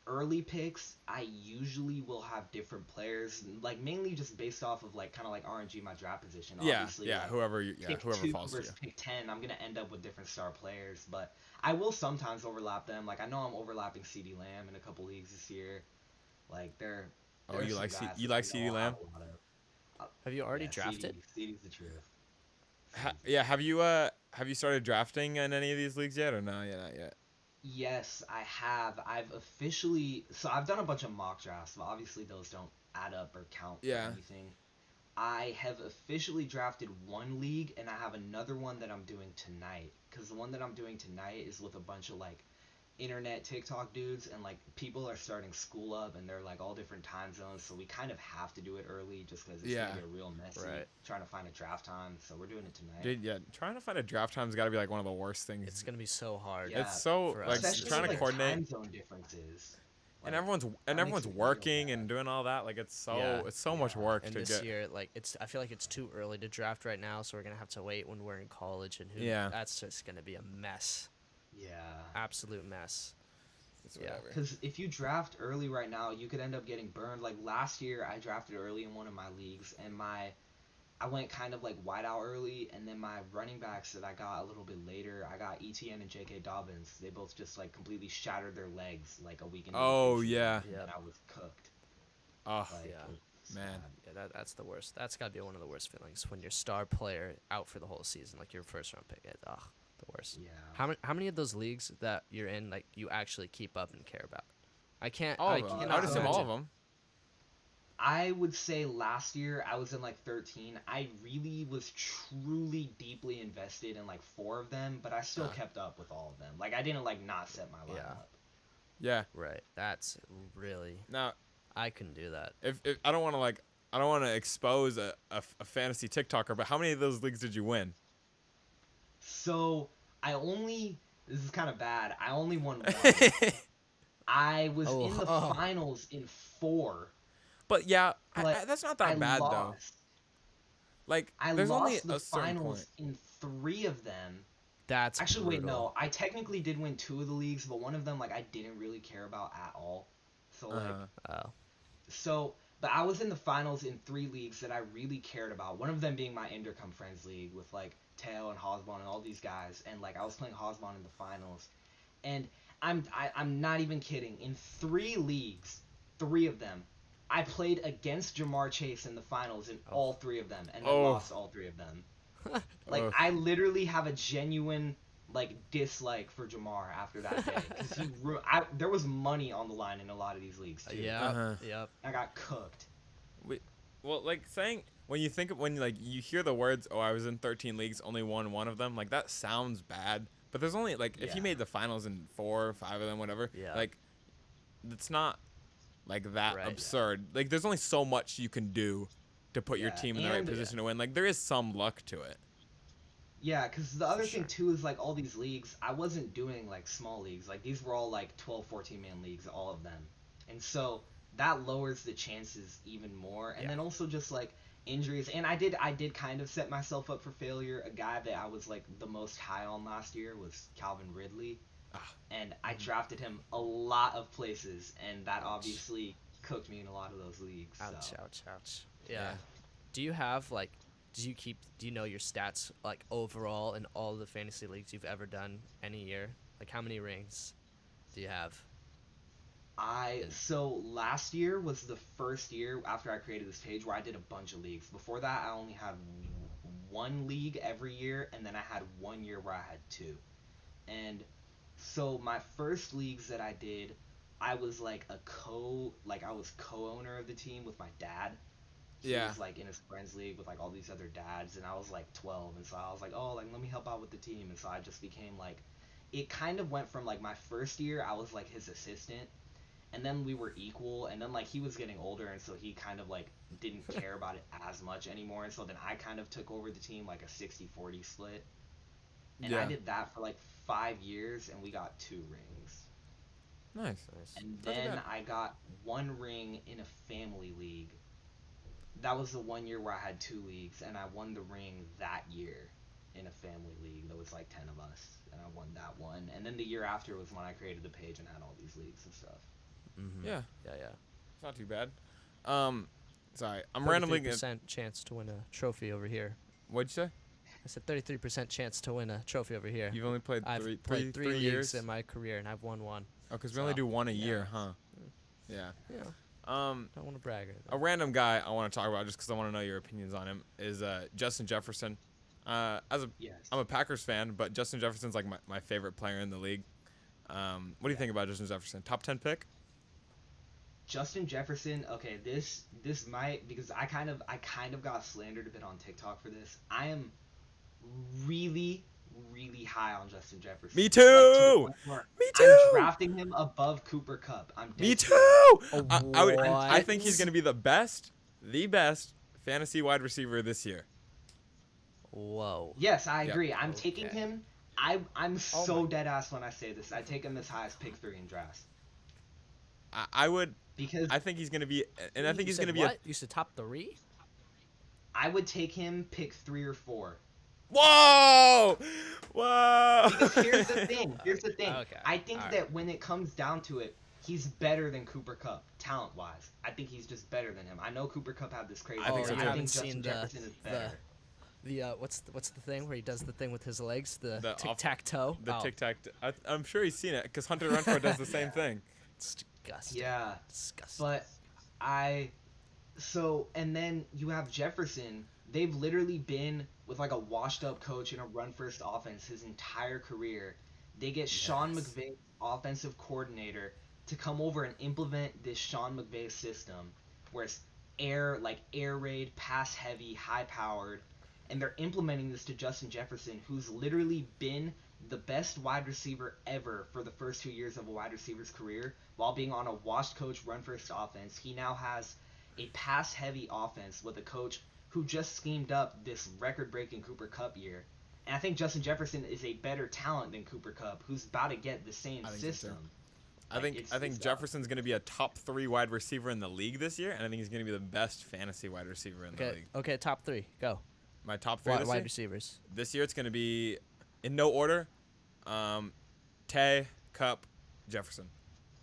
S3: early picks, I usually will have different players, like mainly just based off of like kind of like RNG my draft position.
S1: Yeah,
S3: Obviously,
S1: yeah.
S3: like,
S1: Whoever
S3: pick
S1: whoever
S3: 2
S1: falls to you.
S3: versus pick 10, I'm gonna end up with different star players, but I will sometimes overlap them. Like I know I'm overlapping CD Lamb in a couple leagues this year. Like there
S1: Oh,
S3: are
S1: you
S3: some
S1: like
S3: guys
S1: you
S3: that I
S1: like
S3: know
S1: CD
S3: I'll
S1: Lamb?
S3: have a lot of.
S2: Have you already
S3: Yeah,
S2: drafted?
S3: CD's the truth.
S1: Yeah. Have you started drafting in any of these leagues yet, or no? Yeah, not yet.
S3: Yes, I have. I've done a bunch of mock drafts, but obviously those don't add up or count
S1: Yeah.
S3: for anything. I have officially drafted one league, and I have another one that I'm doing tonight. Because the one that I'm doing tonight is with a bunch of like internet TikTok dudes, and like people are starting school up, and they're like all different time zones, so we kind of have to do it early just because it's
S1: Yeah.
S3: gonna get real messy
S2: Right.
S3: trying to find a draft time. So we're doing it tonight.
S1: Dude, yeah. Trying to find a draft time's got to be like one of the worst things.
S2: It's gonna be so hard.
S3: Yeah,
S1: It's so
S2: for
S1: like
S2: us.
S3: Especially
S1: trying
S3: with,
S1: to
S3: like,
S1: coordinate.
S3: time zone differences.
S1: And
S3: Like,
S1: everyone's
S3: that makes it real
S1: working and
S3: bad.
S1: doing all that. Like it's
S2: Yeah.
S1: much work
S2: And
S1: to
S2: this
S1: get.
S2: year, like I feel like it's too early to draft right now, so we're gonna have to wait when we're in college, and
S1: Yeah.
S2: that's just gonna be a mess,
S3: Yeah.
S2: absolute mess.
S1: It's
S2: Yeah.
S1: whatever.
S3: Because if you draft early right now, you could end up getting burned. Like last year, I drafted early in one of my leagues, and I went kind of like wide out early, and then my running backs that I got a little bit later, I got ETN and J.K. Dobbins. They both just like completely shattered their legs like a week into the
S1: Oh,
S3: preseason,
S1: yeah.
S3: and
S2: Yep.
S3: then I was cooked.
S1: Oh,
S3: Like,
S2: Yeah.
S3: it's
S1: Man.
S3: bad.
S2: Yeah, that's the worst. That's gotta be one of the worst feelings when your star player out for the whole season, like your first round pick. The worst.
S3: Yeah.
S2: How many of those leagues that you're in, like you actually keep up and care about? I can't.
S1: all
S2: I
S1: of them.
S2: cannot
S1: I would assume all of
S2: imagine.
S1: them.
S3: I would say last year I was in like 13. I really was truly deeply invested in like 4 of them, but I still kept up with all of them. Like I didn't like not set my lineup.
S2: Yeah.
S1: Yeah.
S2: Right. That's really.
S1: Now,
S2: I couldn't do that.
S1: if I don't want to like I don't want to expose a fantasy TikToker, but how many of those leagues did you win?
S3: So I only this is kind of bad. I only won one. I was
S2: Oh,
S3: in the
S2: oh.
S3: finals in 4,
S1: But yeah,
S3: but
S1: that's not
S3: I
S1: that bad though.
S3: lost.
S1: Like,
S3: I
S1: there's only
S3: lost the
S1: a certain point.
S3: finals in 3 of them.
S2: That's
S3: Actually, wait,
S2: brutal.
S3: no. I technically did win 2 of the leagues, but one of them like I didn't really care about at all. So like
S1: Uh-huh.
S2: Oh.
S3: so but I was in the finals in 3 leagues that I really cared about. One of them being my Intercom Friends League with like Teo and Hosbon and all these guys, and like I was playing Hosbon in the finals. And I'm not even kidding. In 3 leagues, 3 of them, I played against Jamar Chase in the finals in
S2: Oh.
S3: all 3 of them, and I
S1: Oh,
S3: lost all 3 of them. Like
S1: oh,
S3: I literally have a genuine like dislike for Jamar after that day because there was money on the line in a lot of these leagues too.
S2: Yep.
S1: uh-huh.
S2: Yep.
S3: I got cooked.
S1: We, well, like saying when you think of when like you hear the words, "Oh, I was in 13 leagues, only won one of them." Like that sounds bad, but there's only like if
S3: Yeah.
S1: you made the finals in 4 or 5 of them, whatever.
S2: Yeah.
S1: Like it's not like that
S2: Right.
S1: absurd. Like there's only so much you can do to put your
S3: Yeah,
S1: team in the right
S3: and
S1: position to win. Like there is some luck to it.
S3: yeah, because the
S2: For
S3: other thing
S2: sure.
S3: too is like all these leagues, I wasn't doing like small leagues. Like these were all like 12, 14 man leagues, all of them. And so that lowers the chances even more. And
S2: Yeah.
S3: then also just like injuries. And I did kind of set myself up for failure. A guy that I was like the most high on last year was Calvin Ridley.
S1: Ah,
S3: And I
S1: mhm.
S3: drafted him a lot of places, and that
S2: Ouch.
S3: obviously cooked me in a lot of those leagues.
S2: Ouch.
S3: So
S2: Ouch. Ouch.
S1: Yeah.
S2: Yeah. Do you have like? Do you know your stats like overall in all the fantasy leagues you've ever done any year? Like how many rings do you have? In,
S3: so last year was the first year after I created this page where I did a bunch of leagues. Before that, I only had one league every year, and then I had 1 year where I had 2. And so my first leagues that I did, I was like I was co-owner of the team with my dad. He
S1: Yeah.
S3: was like in his friends league with like all these other dads, and I was like 12, and so I was like, oh, like let me help out with the team, and so I just became like, it kind of went from like my first year I was like his assistant, and then we were equal, and then like he was getting older, and so he kind of like didn't care about it as much anymore, and so then I kind of took over the team like a 60-40 split, and I
S1: Yeah.
S3: did that for like 5 years, and we got 2 rings.
S1: Nice.
S2: nice.
S3: And
S1: Not too
S3: then
S1: bad.
S3: I got 1 ring in a family league. That was the 1 year where I had 2 leagues, and I won the ring that year in a family league. There was like 10 of us, and I won that one. And then the year after was when I created the page and had all these leagues and stuff.
S2: Mm-hmm.
S1: Yeah.
S2: Yeah. Yeah.
S1: It's not too bad. Um, sorry, I'm
S2: 33
S1: randomly gonna.
S2: percent chance to win a trophy over here.
S1: What'd you say?
S2: I said 33% chance to win a trophy over here.
S1: You've only played
S2: I've
S1: three,
S2: played three leagues
S1: years.
S2: in my career, and I've won one.
S1: Oh, because we
S2: So,
S1: only do one a
S2: yeah.
S1: year, huh? Yeah.
S2: You know,
S1: Um,
S2: don't want to brag or
S1: a
S2: anything.
S1: random guy I want to talk about just because I want to know your opinions on him is Justin Jefferson.
S3: Yes.
S1: I'm a Packers fan, but Justin Jefferson's like my favorite player in the league. What do you think about Justin Jefferson? Top 10 pick?
S3: Justin Jefferson, okay, this might, because I kind of got slandered a bit on TikTok for this. I am really really high on Justin Jefferson.
S1: Me
S3: Like to the
S1: too.
S3: point where
S1: Me
S3: I'm
S1: too.
S3: drafting him above Cooper Kupp. I'm
S1: Me
S3: dead
S1: too.
S3: serious.
S1: I think he's
S2: What?
S1: gonna be the best fantasy wide receiver this year.
S2: Whoa.
S3: Yes, I
S1: Yep.
S3: agree. I'm taking
S2: Okay.
S3: him. I'm
S2: Oh
S3: so
S2: my.
S3: dead ass when I say this. I take him as high as pick 3 in drafts
S1: I would.
S3: because
S1: I think he's gonna be, and I think
S2: You
S1: he's
S2: said
S1: gonna be
S2: what? You said top 3?
S3: I would take him pick 3 or 4.
S1: Whoa! Whoa!
S3: Because here's the thing. Here's the thing.
S2: Okay.
S3: I think
S2: All
S3: that when it comes down to it, he's better than Cooper Kupp, talent wise. I think he's just better than him. I know Cooper Kupp had this crazy.
S1: I think so
S3: year.
S1: too.
S3: I think
S2: Seen
S3: Justin Jefferson is better.
S2: the what's the thing where he does the thing with his legs? The
S1: The
S2: tic tac toe.
S1: The tic tac. I'm sure he's seen it because Hunter Renfro does the same thing.
S2: It's disgusting.
S3: Yeah,
S2: Disgusting.
S3: but I and then you have Jefferson. They've literally been with like a washed up coach in a run first offense his entire career. They get Sean
S1: Yes.
S3: McVay, offensive coordinator, to come over and implement this Sean McVay system where it's air raid, pass heavy, high powered, and they're implementing this to Justin Jefferson, who's literally been the best wide receiver ever for the first 2 years of a wide receiver's career while being on a washed coach run first offense. He now has a pass-heavy offense with a coach who just schemed up this record-breaking Cooper Kupp year. And I think Justin Jefferson is a better talent than Cooper Kupp, who's about to get the same
S1: I think so too.
S3: system.
S1: I think Jefferson's going to be a top 3 wide receiver in the league this year, and I think he's going to be the best fantasy wide receiver in the league.
S2: Okay, top 3. Go.
S1: My top 3
S2: wide receivers.
S1: This year it's going to be, in no order, Tay, Kupp, Jefferson.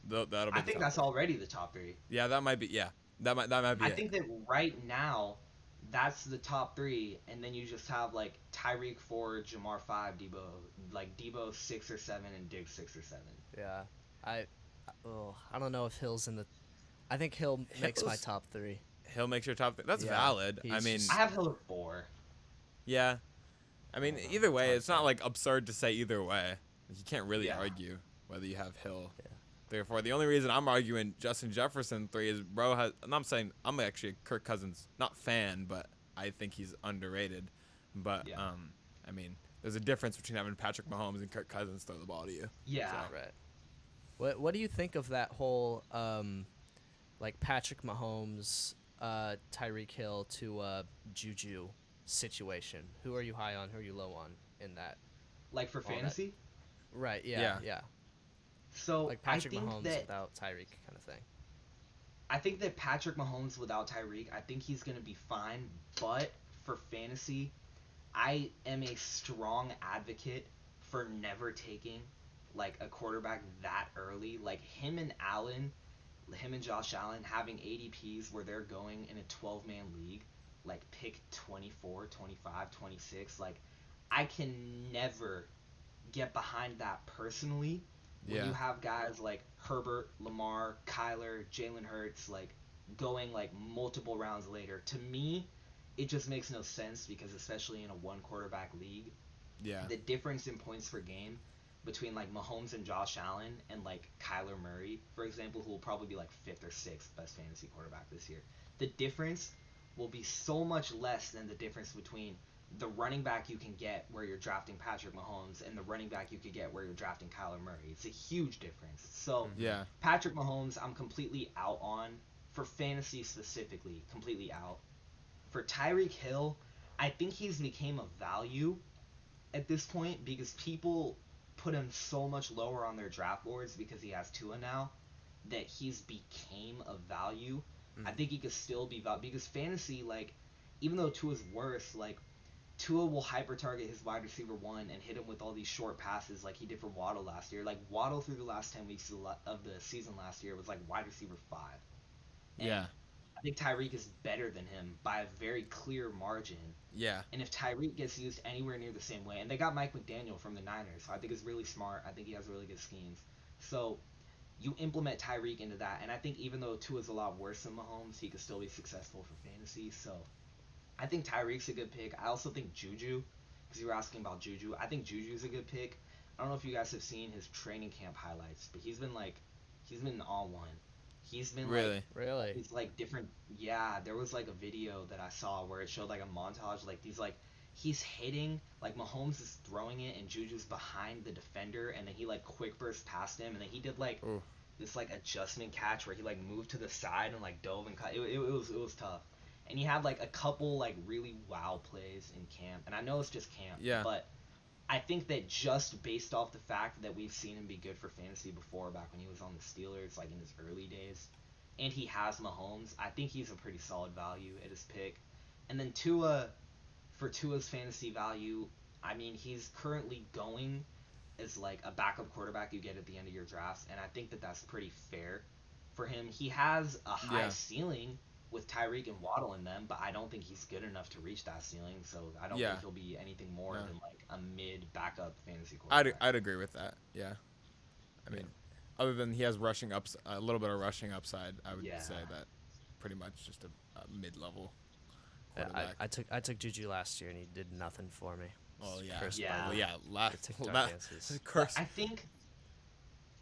S1: That'll be
S3: I think that's already the top 3.
S1: Yeah, that might be. Yeah, that might be.
S3: I think that right now, that's the top 3, and then you just have like Tyreek 4, Jamar 5, Debo 6 or 7, and Diggs 6 or 7.
S2: Yeah, I don't know if Hill's in the. I think Hill makes my top 3.
S1: Hill makes your top 3. That's valid. I mean,
S3: I have Hill at 4.
S1: Yeah, I mean, either way, it's not like absurd to say either way. You can't really argue whether you have Hill 3 or 4. The only reason I'm arguing Justin Jefferson 3 is bro has. And I'm saying I'm actually a Kirk Cousins not fan, but I think he's underrated. But I mean, there's a difference between having Patrick Mahomes and Kirk Cousins throw the ball to you.
S3: Yeah,
S2: so. Right. What do you think of that whole like Patrick Mahomes, Tyreek Hill to Juju situation? Who are you high on? Who are you low on in that?
S3: Like for fantasy?
S2: Right. Yeah.
S3: So
S2: like Patrick
S3: I think
S2: Mahomes without Tyreek kind of thing.
S3: I think that Patrick Mahomes without Tyreek, I think he's gonna be fine. But for fantasy, I am a strong advocate for never taking like a quarterback that early. Like him and Josh Allen having ADPs where they're going in a 12-man league, like pick 24, 25, 26. Like I can never get behind that personally. When you have guys like Herbert, Lamar, Kyler, Jalen Hurts, like going like multiple rounds later, to me, it just makes no sense because especially in a one quarterback league, the difference in points per game between like Mahomes and Josh Allen and like Kyler Murray, for example, who will probably be like 5th or 6th best fantasy quarterback this year, the difference will be so much less than the difference between the running back you can get where you're drafting Patrick Mahomes and the running back you could get where you're drafting Kyler Murray. It's a huge difference. So Patrick Mahomes, I'm completely out on. For fantasy specifically, completely out. For Tyreek Hill, I think he's became a value at this point because people put him so much lower on their draft boards because he has Tua now that he's became a value. I think he could still be valuable because fantasy, like, even though Tua's worse, like, Tua will hyper target his wide receiver 1 and hit him with all these short passes like he did for Waddle last year. Like Waddle through the last 10 weeks of the season last year was like wide receiver 5. And I think Tyreek is better than him by a very clear margin. And if Tyreek gets used anywhere near the same way, and they got Mike McDaniel from the Niners, so I think it's really smart. I think he has really good schemes. So you implement Tyreek into that, and I think even though Tua's a lot worse than Mahomes, he could still be successful for fantasy. So I think Tyreek's a good pick. I also think Juju, because you were asking about Juju, I think Juju's a good pick. I don't know if you guys have seen his training camp highlights, but he's been all one. He's been
S2: really.
S3: He's like different. Yeah, there was like a video that I saw where it showed like a montage, like these like he's hitting, like Mahomes is throwing it and Juju's behind the defender, and then he like quick burst past him, and then he did like this like adjustment catch where he like moved to the side and like dove and cut. It was tough. And he had like a couple like really wow plays in camp, and I know it's just camp, but I think that just based off the fact that we've seen him be good for fantasy before, back when he was on the Steelers, like in his early days, and he has Mahomes, I think he's a pretty solid value at his pick. And then Tua, for Tua's fantasy value, I mean, he's currently going as like a backup quarterback you get at the end of your drafts, and I think that that's pretty fair for him. He has a high ceiling with Tyreek and Waddle in them, but I don't think he's good enough to reach that ceiling, so I don't think he'll be anything more than like a mid backup fantasy quarterback.
S1: I'd agree with that. Yeah. I mean, other than he has a little bit of rushing upside, I would say that pretty much just a mid-level quarterback.
S2: I took Juju last year and he did nothing for me.
S1: Oh yeah.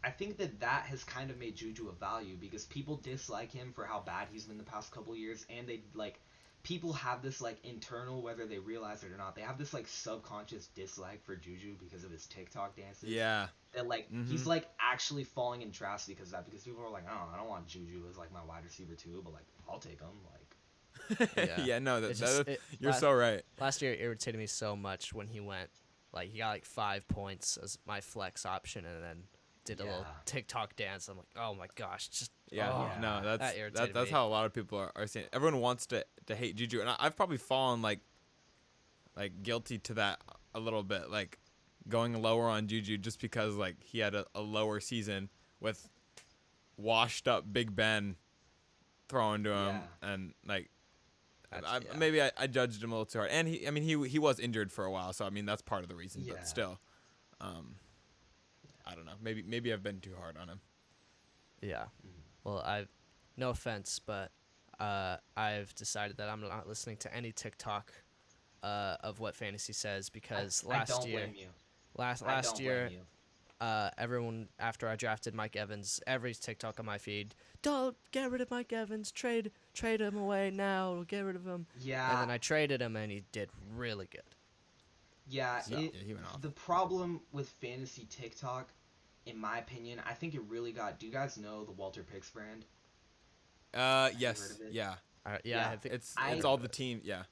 S3: I think that has kind of made Juju a value because people dislike him for how bad he's been the past couple years, and they like people have this like internal, whether they realize it or not, they have this like subconscious dislike for Juju because of his TikTok dances.
S1: Yeah.
S3: That like he's like actually falling in drafts because of that. Because people are like, oh, I don't want Juju as like my wide receiver too, but like I'll take him. Like,
S2: Yeah.
S1: Yeah, no,
S2: It just
S1: you're so right.
S2: last year it irritated me so much when he went like he got like 5 points as my flex option and then did a little
S3: yeah,
S2: TikTok dance. I'm like, oh my gosh, just
S1: Yeah,
S2: oh,
S1: no,
S3: yeah,
S2: that irritated
S1: that's
S2: me.
S1: how a lot of people are saying. Everyone wants to hate Juju, and I've probably fallen like guilty to that a little bit, like going lower on Juju just because like he had a lower season with washed up Big Ben throwing to him,
S3: yeah,
S1: and like
S2: Yeah.
S1: maybe I judged him a little too hard. And he was injured for a while, so I mean that's part of the reason. But
S3: yeah.
S1: still, I don't know. Maybe I've been too hard on him.
S2: Yeah.
S3: Mhm.
S2: Well, no offense, but I've decided that I'm not listening to any TikTok of what fantasy says because
S3: I don't blame you. I
S2: last
S3: don't blame
S2: year
S3: you.
S2: everyone after I drafted Mike Evans, every TikTok on my feed, don't get rid of Mike Evans, trade him away now, get rid of him. And
S3: Yeah,
S2: then I traded him and he did really good.
S3: yeah.
S2: So,
S3: It
S1: Yeah, he went off.
S3: the problem with fantasy TikTok, in my opinion, I think it really got. Do you guys know the Walter Picks brand? Have you heard
S1: Yes,
S3: of it?
S1: yeah.
S2: yeah,
S3: Yeah,
S2: I think I've
S1: It's
S2: heard
S3: I
S1: all
S2: of
S1: the
S2: it.
S1: team. Yeah,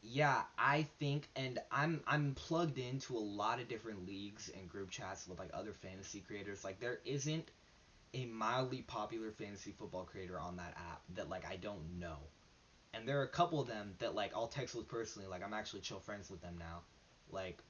S3: yeah, I think, and I'm plugged into a lot of different leagues and group chats with like other fantasy creators. Like there isn't a mildly popular fantasy football creator on that app that like I don't know. And there are a couple of them that like I'll text with personally. Like I'm actually chill friends with them now. Like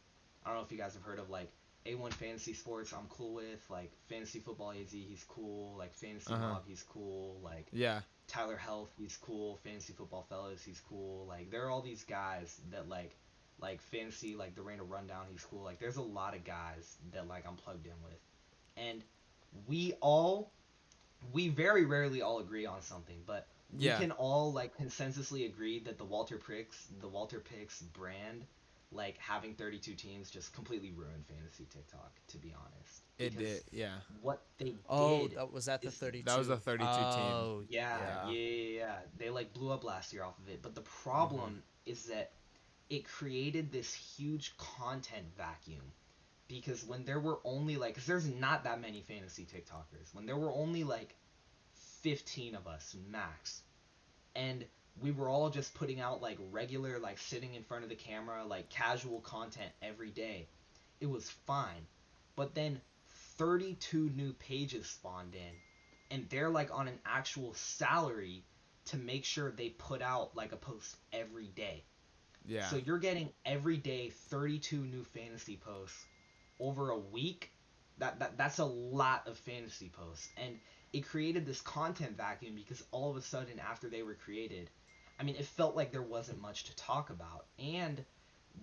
S3: I don't know if you guys have heard of like A1 Fantasy Sports. I'm cool with like Fantasy Football AZ. He's cool. Like Fantasy
S1: uh huh,
S3: Mob. He's cool. Like
S1: yeah,
S3: Tyler Health. He's cool. Fantasy Football Fellas. He's cool. Like there are all these guys that like fantasy like the Rain of Rundown. He's cool. Like there's a lot of guys that like I'm plugged in with, and we all we very rarely all agree on something, but we
S1: yeah,
S3: can all like consensusly agree that the Walter Picks brand, like having 32 teams, just completely ruined fantasy TikTok. To be honest,
S1: it
S3: because
S1: did. Yeah,
S3: what they
S2: Oh,
S3: did
S2: that was that the
S3: is,
S1: that was a
S2: 32.
S1: 32 team.
S2: Oh,
S3: yeah,
S2: yeah.
S3: yeah, yeah, yeah, they like blew up last year off of it. But the
S1: Hmm.
S3: problem is that it created this huge content vacuum because when there were only like, cause there's not that many fantasy TikTokers. When there were only like 15 of us max, and we were all just putting out like regular like sitting in front of the camera like casual content every day, it was fine. But then 32 new pages spawned in, and they're like on an actual salary to make sure they put out like a post every day.
S1: Yeah,
S3: So you're getting every day 32 new fantasy posts over a week. That's a lot of fantasy posts, and it created this content vacuum because all of a sudden after they were created, I mean, it felt like there wasn't much to talk about, and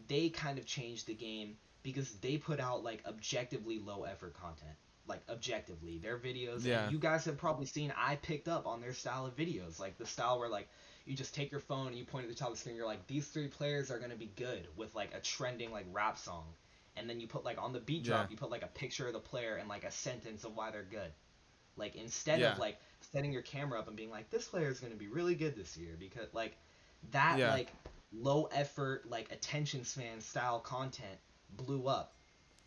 S3: they kind of changed the game because they put out like objectively low effort content. Like objectively, their videos, and
S1: yeah,
S3: you guys have probably seen. I picked up on their style of videos, like the style where like you just take your phone and you point at the top of the screen. You're like, these three players are gonna be good with like a trending like rap song, and then you put like on the beat
S1: yeah,
S3: drop, you put like a picture of the player and like a sentence of why they're good. Like instead of
S1: yeah,
S3: like setting your camera up and being like, this player is gonna be really good this year because like that
S1: yeah,
S3: like low effort like attention span style content blew up.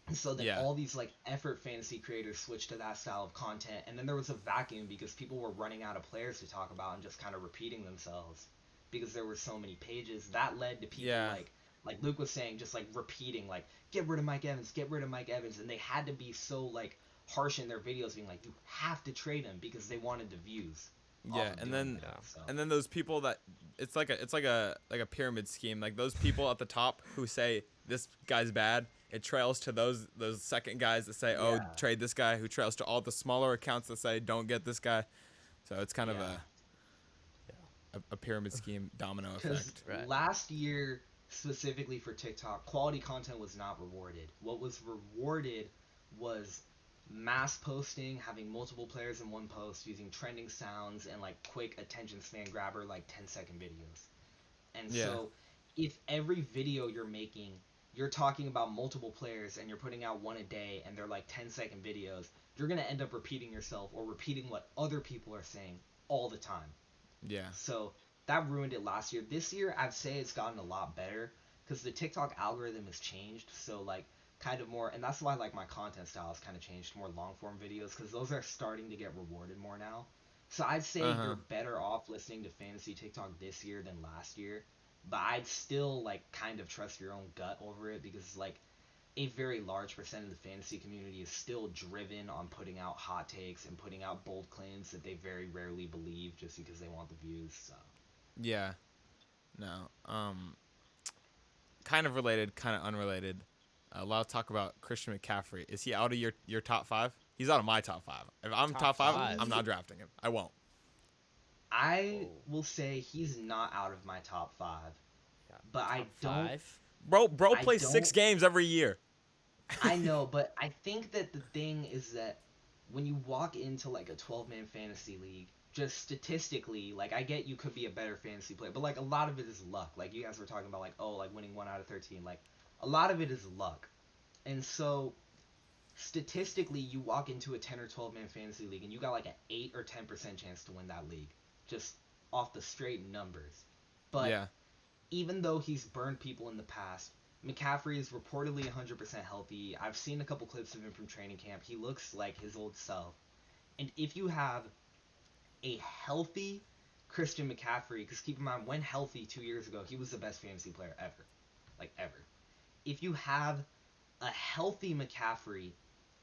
S3: And so then
S1: yeah,
S3: all these like effort fantasy creators switched to that style of content, and then there was a vacuum because people were running out of players to talk about and just kind of repeating themselves because there were so many pages. That led to people
S1: yeah,
S3: like Luke was saying, just like repeating like get rid of Mike Evans, get rid of Mike Evans, and they had to be so like harsh in their videos being like you have to trade him because they wanted the views off
S1: yeah.
S3: of
S1: And
S3: doing
S1: then
S3: that.
S2: Yeah.
S3: So
S1: those people that it's like a pyramid scheme. Like those people at the top who say this guy's bad, it trails to those second guys that say, oh,
S3: yeah,
S1: trade this guy, who trails to all the smaller accounts that say don't get this guy. So it's kind of
S3: yeah.
S1: a pyramid scheme domino
S3: Because
S1: effect.
S2: Right.
S3: last year, specifically for TikTok, quality content was not rewarded. What was rewarded was mass posting, having multiple players in one post, using trending sounds, and like quick attention span grabber, like 10-second videos. And
S1: Yeah,
S3: so, if every video you're making, you're talking about multiple players and you're putting out one a day and they're like 10-second videos, you're going to end up repeating yourself or repeating what other people are saying all the time.
S1: yeah,
S3: So that ruined it last year. This year, I'd say it's gotten a lot better because the TikTok algorithm has changed. So like kind of more, and that's why like my content style has kind of changed to more long form videos because those are starting to get rewarded more now. So I'd say
S1: Uh-huh.
S3: you're better off listening to fantasy TikTok this year than last year, but I'd still like kind of trust your own gut over it because like a very large percent of the fantasy community is still driven on putting out hot takes and putting out bold claims that they very rarely believe just because they want the views. So
S1: Yeah. No. Kind of related, kind of unrelated. A lot of talk about Christian McCaffrey. Is he out of your top five? He's out of my top five. If I'm
S2: Top
S1: top five, I'm
S2: five.
S3: he
S1: not drafting him. I won't.
S3: I
S2: Oh,
S3: will say he's not out of my top 5,
S2: yeah.
S3: but
S2: Top five.
S1: Bro
S3: I
S1: plays six
S3: don't
S1: games every year.
S3: I know, but I think that the thing is that when you walk into like a 12-man fantasy league, just statistically, like I get you could be a better fantasy player, but like a lot of it is luck. Like you guys were talking about like oh, like winning 1 out of 13. Like a lot of it is luck. And so statistically you walk into a 10 or 12-man fantasy league and you got like an 8 or 10% chance to win that league just off the straight numbers. But
S1: Yeah.
S3: even though he's burned people in the past, McCaffrey is reportedly 100% healthy. I've seen a couple clips of him from training camp. He looks like his old self. And if you have a healthy Christian McCaffrey, because keep in mind, when healthy 2 years ago, he was the best fantasy player ever. Like, ever. If you have a healthy McCaffrey,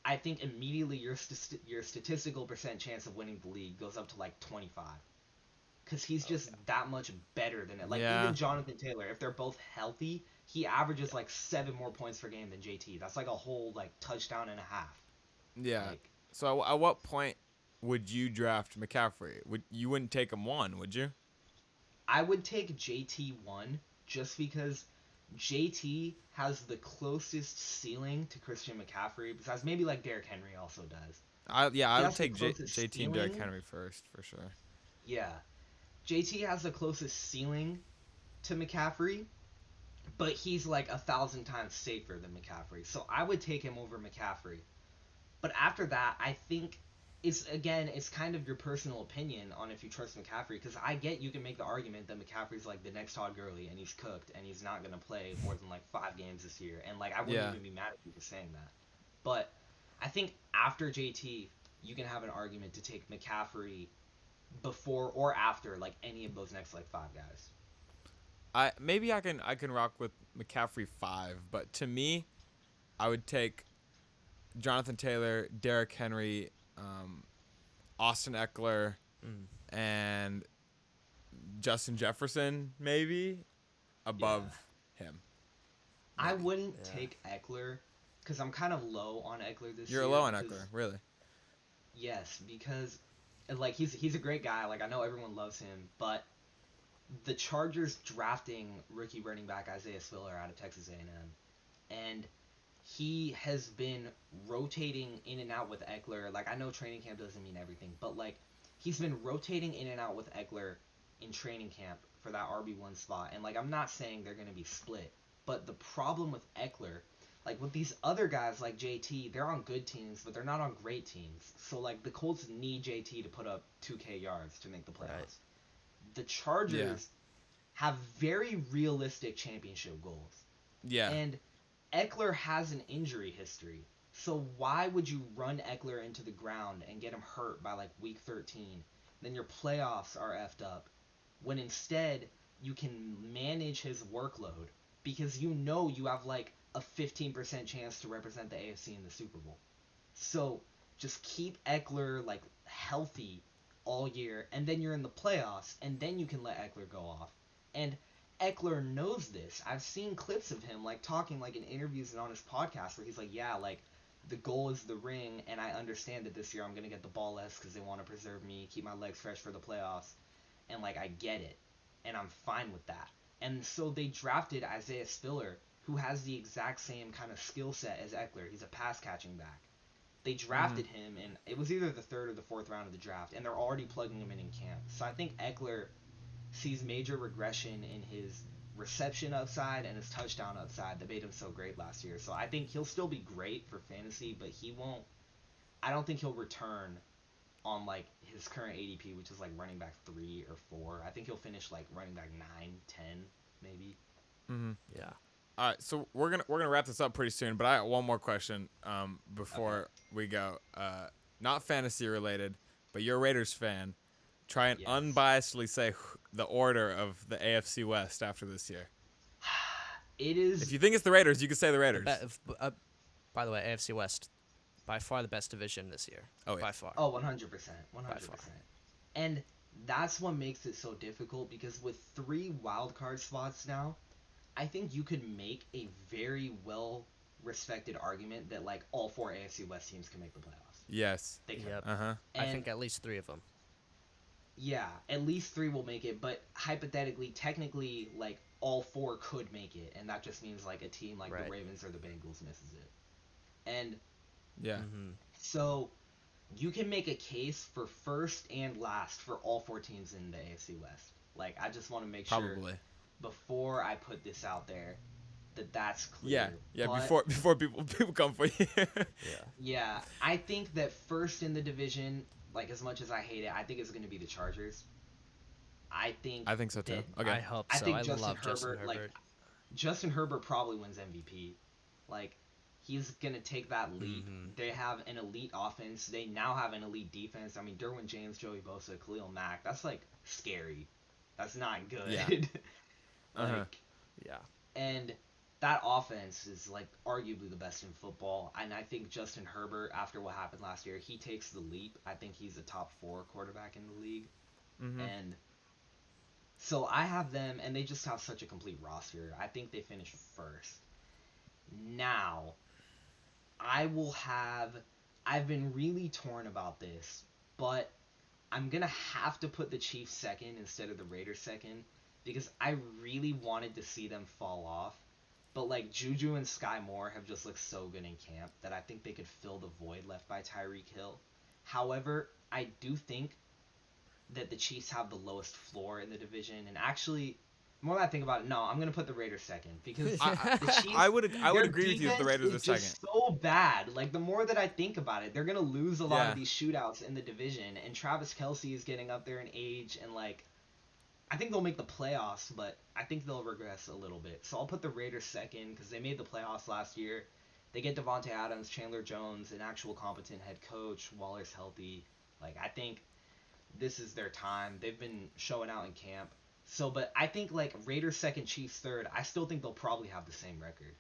S3: I think immediately your statistical percent chance of winning the league goes up to like 25 because he's just that much better than it. Like
S1: Yeah.
S3: even Jonathan Taylor, if they're both healthy, he averages like 7 more points per game than JT. That's like a whole like touchdown and a half.
S1: Yeah.
S3: Like
S1: So at what point would you draft McCaffrey? You wouldn't take him one, would you?
S3: I would take JT 1 just because JT has the closest ceiling to Christian McCaffrey besides maybe like Derrick Henry also does.
S1: I
S3: He
S1: would
S3: has the
S1: take
S3: closest
S1: JT and Derrick
S3: ceiling.
S1: Henry first for sure.
S3: Yeah. JT has the closest ceiling to McCaffrey, but he's like 1,000 times safer than McCaffrey. So I would take him over McCaffrey. But after that, I think it's kind of your personal opinion on if you trust McCaffrey because I get you can make the argument that McCaffrey's like the next Todd Gurley and he's cooked and he's not gonna play more than like 5 games this year and like I wouldn't
S1: Yeah.
S3: even be mad at you for saying that. But I think after JT, you can have an argument to take McCaffrey before or after like any of those next like 5 guys.
S1: I can rock with McCaffrey 5, but to me, I would take Jonathan Taylor, Derrick Henry, Austin Eckler,
S2: Mm.
S1: and Justin Jefferson maybe
S3: Yeah.
S1: above him.
S3: I
S1: Maybe.
S3: wouldn't
S2: Yeah.
S3: take Eckler because I'm kind of low on Eckler this
S1: You're
S3: year.
S1: low on
S3: Because
S1: Eckler, really.
S3: yes, because like he's a great guy. Like I know everyone loves him, but the Chargers drafting rookie running back Isaiah Spiller out of Texas A&M, and he has been rotating in and out with Eckler. Like I know training camp doesn't mean everything, but like he's been rotating in and out with Eckler in training camp for that RB1 spot. And like I'm not saying they're going to be split, but the problem with Eckler, like with these other guys like JT, they're on good teams, but they're not on great teams. So like the Colts need JT to put up 2K yards to make the
S2: Right.
S3: playoffs. The
S1: Yeah.
S3: Chargers have very realistic championship goals.
S1: Yeah.
S3: And Eckler has an injury history. So why would you run Eckler into the ground and get him hurt by like week 13? Then your playoffs are effed up. When instead you can manage his workload because you know you have like a 15% chance to represent the AFC in the Super Bowl. So just keep Eckler like healthy all year, and then you're in the playoffs, and then you can let Eckler go off. And Eckler knows this. I've seen clips of him like talking like in interviews and on his podcast where he's like, yeah, like the goal is the ring, and I understand that this year I'm gonna get the ball less because they want to preserve me, keep my legs fresh for the playoffs, and like I get it, and I'm fine with that. And so they drafted Isaiah Spiller, who has the exact same kind of skill set as Eckler. He's a pass catching back. They
S1: Mhm.
S3: drafted him, and it was either the third or the fourth round of the draft, and they're already plugging him in camp. So I think Eckler sees major regression in his reception upside and his touchdown upside that made him so great last year. So I think he'll still be great for fantasy, but he won't. I don't think he'll return on like his current ADP, which is like running back 3 or 4. I think he'll finish like running back 9, 10, maybe.
S1: Mhm.
S2: Yeah.
S1: All right, so we're gonna wrap this up pretty soon, but I got one more question before we go. Not fantasy related, but you're a Raiders fan. Try and
S3: Yes.
S1: unbiasedly say the order of the AFC West after this year.
S3: It is.
S1: If you think it's the Raiders, you can say the Raiders.
S2: By the way, AFC West, by far the best division this year.
S1: Oh, yeah.
S2: By far.
S3: Oh, 100%. 100%.
S2: far.
S3: And that's what makes it so difficult because with 3 wildcard spots now, I think you could make a very well respected argument that like all 4 AFC West teams can make the playoffs.
S1: Yes.
S3: They can.
S2: Yep.
S1: Uh-huh.
S2: I think at least 3 of them.
S3: Yeah, at least 3 will make it, but hypothetically, technically, like all 4 could make it, and that just means like a team like
S2: Right.
S3: the Ravens or the Bengals misses it. And
S1: Yeah.
S2: Mm-hmm.
S3: so you can make a case for first and last for all 4 teams in the AFC West. Like, I just want to make
S1: Probably.
S3: sure before I put this out there that that's clear.
S1: Yeah.
S3: But,
S1: Before people come for you.
S3: yeah, I think that first in the division, like as much as I hate it, I think it's going to be the Chargers. I think
S1: so too.
S3: that-
S1: Okay.
S2: I hope
S3: I
S2: so.
S3: think
S2: I
S3: Justin
S2: love
S3: Herbert,
S2: Justin Herbert.
S3: like Justin Herbert probably wins MVP. Like he's gonna take that leap.
S2: Mhm.
S3: They have an elite offense. They now have an elite defense. I mean, Derwin James, Joey Bosa, Khalil Mack. That's like scary. That's not good.
S1: Yeah. Uh-huh.
S3: Like,
S2: Yeah.
S3: and that offense is like arguably the best in football. And I think Justin Herbert, after what happened last year, he takes the leap. I think he's a top 4 quarterback in the league.
S1: Mm-hmm.
S3: And so I have them, and they just have such a complete roster. I think they finish first. Now, I've been really torn about this, but I'm going to have to put the Chiefs second instead of the Raiders second, because I really wanted to see them fall off. But like Juju and Sky Moore have just looked so good in camp that I think they could fill the void left by Tyreek Hill. However, I do think that the Chiefs have the lowest floor in the division, and actually, the more that I think about it, no, I'm gonna put the Raiders second because the Chiefs,
S1: I would
S3: their
S1: agree with you if the
S3: defense
S1: Raiders are
S3: is just
S1: second.
S3: so bad. Like the more that I think about it, they're gonna lose a lot
S1: Yeah.
S3: of these shootouts in the division, and Travis Kelce is getting up there in age, and like I think they'll make the playoffs, but I think they'll regress a little bit. So I'll put the Raiders second because they made the playoffs last year. They get Devontae Adams, Chandler Jones, an actual competent head coach. Waller's healthy. Like I think this is their time. They've been showing out in camp. So, but I think like Raiders second, Chiefs third. I still think they'll probably have the same record.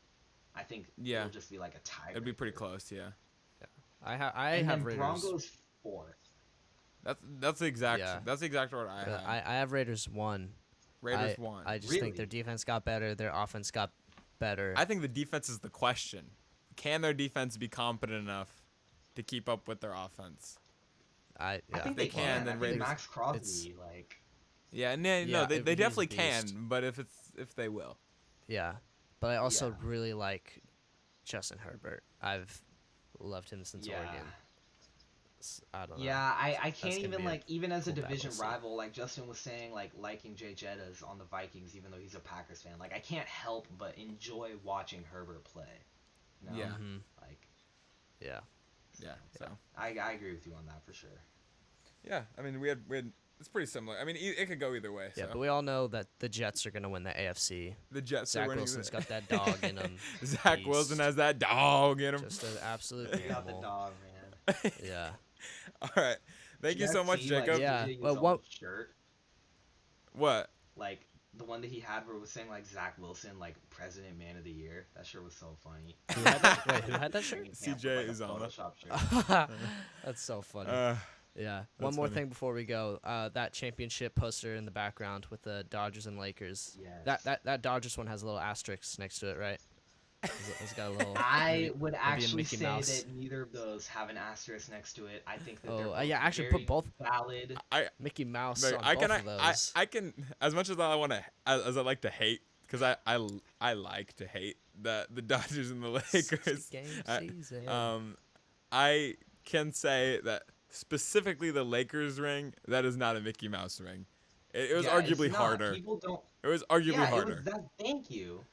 S3: I think it'll just be like a tie.
S1: It'd be pretty close, yeah.
S2: I
S3: And
S2: have
S3: then
S2: Raiders.
S3: Broncos fourth.
S1: That's the exact
S2: Yeah.
S1: that's the exact order I have.
S2: I have Raiders 1.
S1: Raiders 1.
S2: I just
S3: Really?
S2: think their defense got better. Their offense got better.
S1: I think the defense is the question. Can their defense be competent enough to keep up with their offense?
S3: I think
S1: they
S3: they
S1: can,
S3: can.
S1: then
S3: I think
S1: Raiders-
S3: Max Crosby,
S2: it's-
S3: like
S1: Yeah,
S2: Yeah,
S1: they
S2: he's a
S1: definitely
S2: beast.
S1: can, but if they will.
S2: Yeah, but I also
S3: Yeah.
S2: really like Justin Herbert. I've loved him since
S3: yeah.
S2: Oregon. I don't know.
S3: Yeah, I can't
S2: gonna
S3: even
S2: be a
S3: like even as a
S2: cool battle
S3: division
S2: to see.
S3: rival, like Justin was saying, like liking Jay Jettas on the Vikings, even though he's a Packers fan. Like I can't help but enjoy watching Herbert play. You know?
S1: Yeah.
S2: Mhm.
S3: Like
S2: Yeah.
S1: Yeah. So
S3: I agree with you on that for sure.
S1: yeah, I mean we had it's pretty similar. I mean it could go either way.
S2: Yeah,
S1: so.
S2: but we all know that the Jets are gonna win the AFC.
S1: The Jets
S2: Zach
S1: are winning.
S2: Wilson's got that dog in him.
S1: Zach
S2: Beast.
S1: Wilson has that dog in him.
S2: Just an absolute
S3: You got the
S2: animal.
S3: dog, man.
S2: Yeah.
S1: All right. Thank you so much, Jacob.
S2: Yeah,
S3: His
S2: but
S3: own
S2: what-
S3: shirt,
S1: What?
S3: like the one that he had where it was saying like Zach Wilson, like President Man of the Year. That shirt was so funny.
S2: Who had that? Wait, who had that shirt?
S3: Training camp
S1: CJ
S3: with, like, a
S1: Uzomah.
S3: Photoshop shirt.
S2: That's so funny. Yeah. One
S1: That's
S2: more
S1: funny.
S2: thing before we go. That championship poster in the background with the Dodgers and Lakers.
S3: Yes.
S2: That Dodgers one has a little asterisk next to it, right? It's got a little.
S3: I would
S2: maybe a
S3: actually
S2: Mickey
S3: say
S2: Mouse.
S3: that neither of those have an asterisk next to it. I think that
S2: Oh,
S3: they're both
S2: yeah, actually
S3: very
S2: put both-
S3: valid.
S2: Mickey Mouse
S1: Like,
S2: on
S1: I
S2: both
S1: can
S2: of those.
S1: I can as much as I want to as I like to hate because I like to hate the Dodgers and the Lakers.
S2: Game
S1: I-
S2: season.
S1: I can say that specifically the Lakers ring that is not a Mickey Mouse ring. It was
S3: Yeah, it's
S1: arguably
S3: not.
S1: harder.
S3: People don't.
S1: It was arguably
S3: Yeah,
S1: harder.
S3: it was that. Thank you.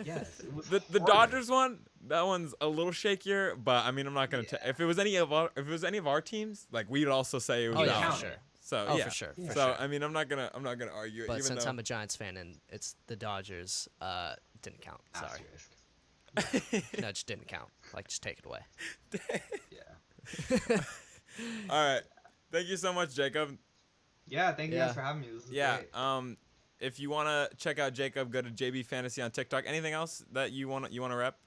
S3: Yes, it was.
S1: The
S3: harder.
S1: Dodgers one, that one's a little shakier, but I mean I'm not gonna.
S3: Yeah.
S1: If it was any of our teams, like we'd also say it was
S2: Oh, yeah,
S1: valid.
S2: for sure.
S1: So
S2: Oh,
S1: yeah,
S2: for sure.
S3: Yeah.
S2: For
S1: so
S2: sure.
S1: I mean I'm not gonna argue it.
S2: But
S1: even
S2: since
S1: though,
S2: I'm a Giants fan and it's the Dodgers, It didn't count. Sorry.
S3: Asterisk.
S2: No, it just didn't count. Like, just take it away.
S3: Yeah.
S1: All right. Thank you so much, Jacob.
S3: Yeah, thank you
S2: Yeah.
S3: guys for having me. This is
S1: Yeah.
S3: great.
S1: If you wanna check out Jacob, go to JBFantasy on TikTok. Anything else that you wanna rep?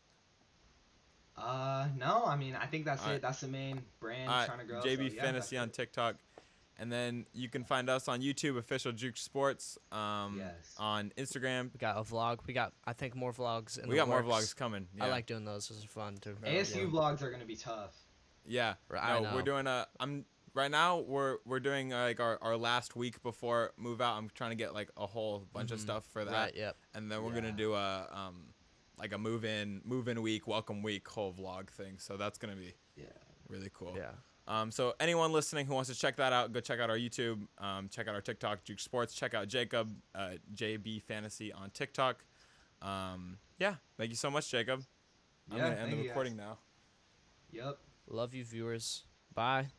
S3: No, I mean, I think that's
S1: Alright.
S3: it. That's the main brand
S1: All right.
S3: trying to grow.
S1: JB
S3: So yeah,
S1: Fantasy on TikTok. And then you can find us on YouTube, Official Juked Sports.
S3: Yes.
S1: On Instagram.
S2: We got a vlog. We got, I think, more vlogs in
S1: We
S2: the
S1: got more
S2: works.
S1: vlogs coming. Yeah.
S2: I like doing those. Those are fun to
S3: ASU vlogs are gonna be tough.
S1: Yeah.
S2: I
S1: No, we're
S2: know.
S1: doing right now we're doing like our last week before move out. I'm trying to get like a whole bunch of stuff for that.
S2: Right, yep.
S1: And then we're
S3: Yeah.
S1: gonna do a like a move in week, welcome week whole vlog thing. So that's gonna be
S3: Yeah.
S1: really cool.
S2: Yeah.
S1: So anyone listening who wants to check that out, go check out our YouTube, check out our TikTok, Juke Sports, check out Jacob, JB Fantasy on TikTok. Yeah, thank you so much, Jacob. I'm
S3: Yeah,
S1: gonna end
S3: thank
S1: the
S3: you
S1: recording
S3: guys.
S1: now.
S3: Yep.
S2: Love you, viewers. Bye.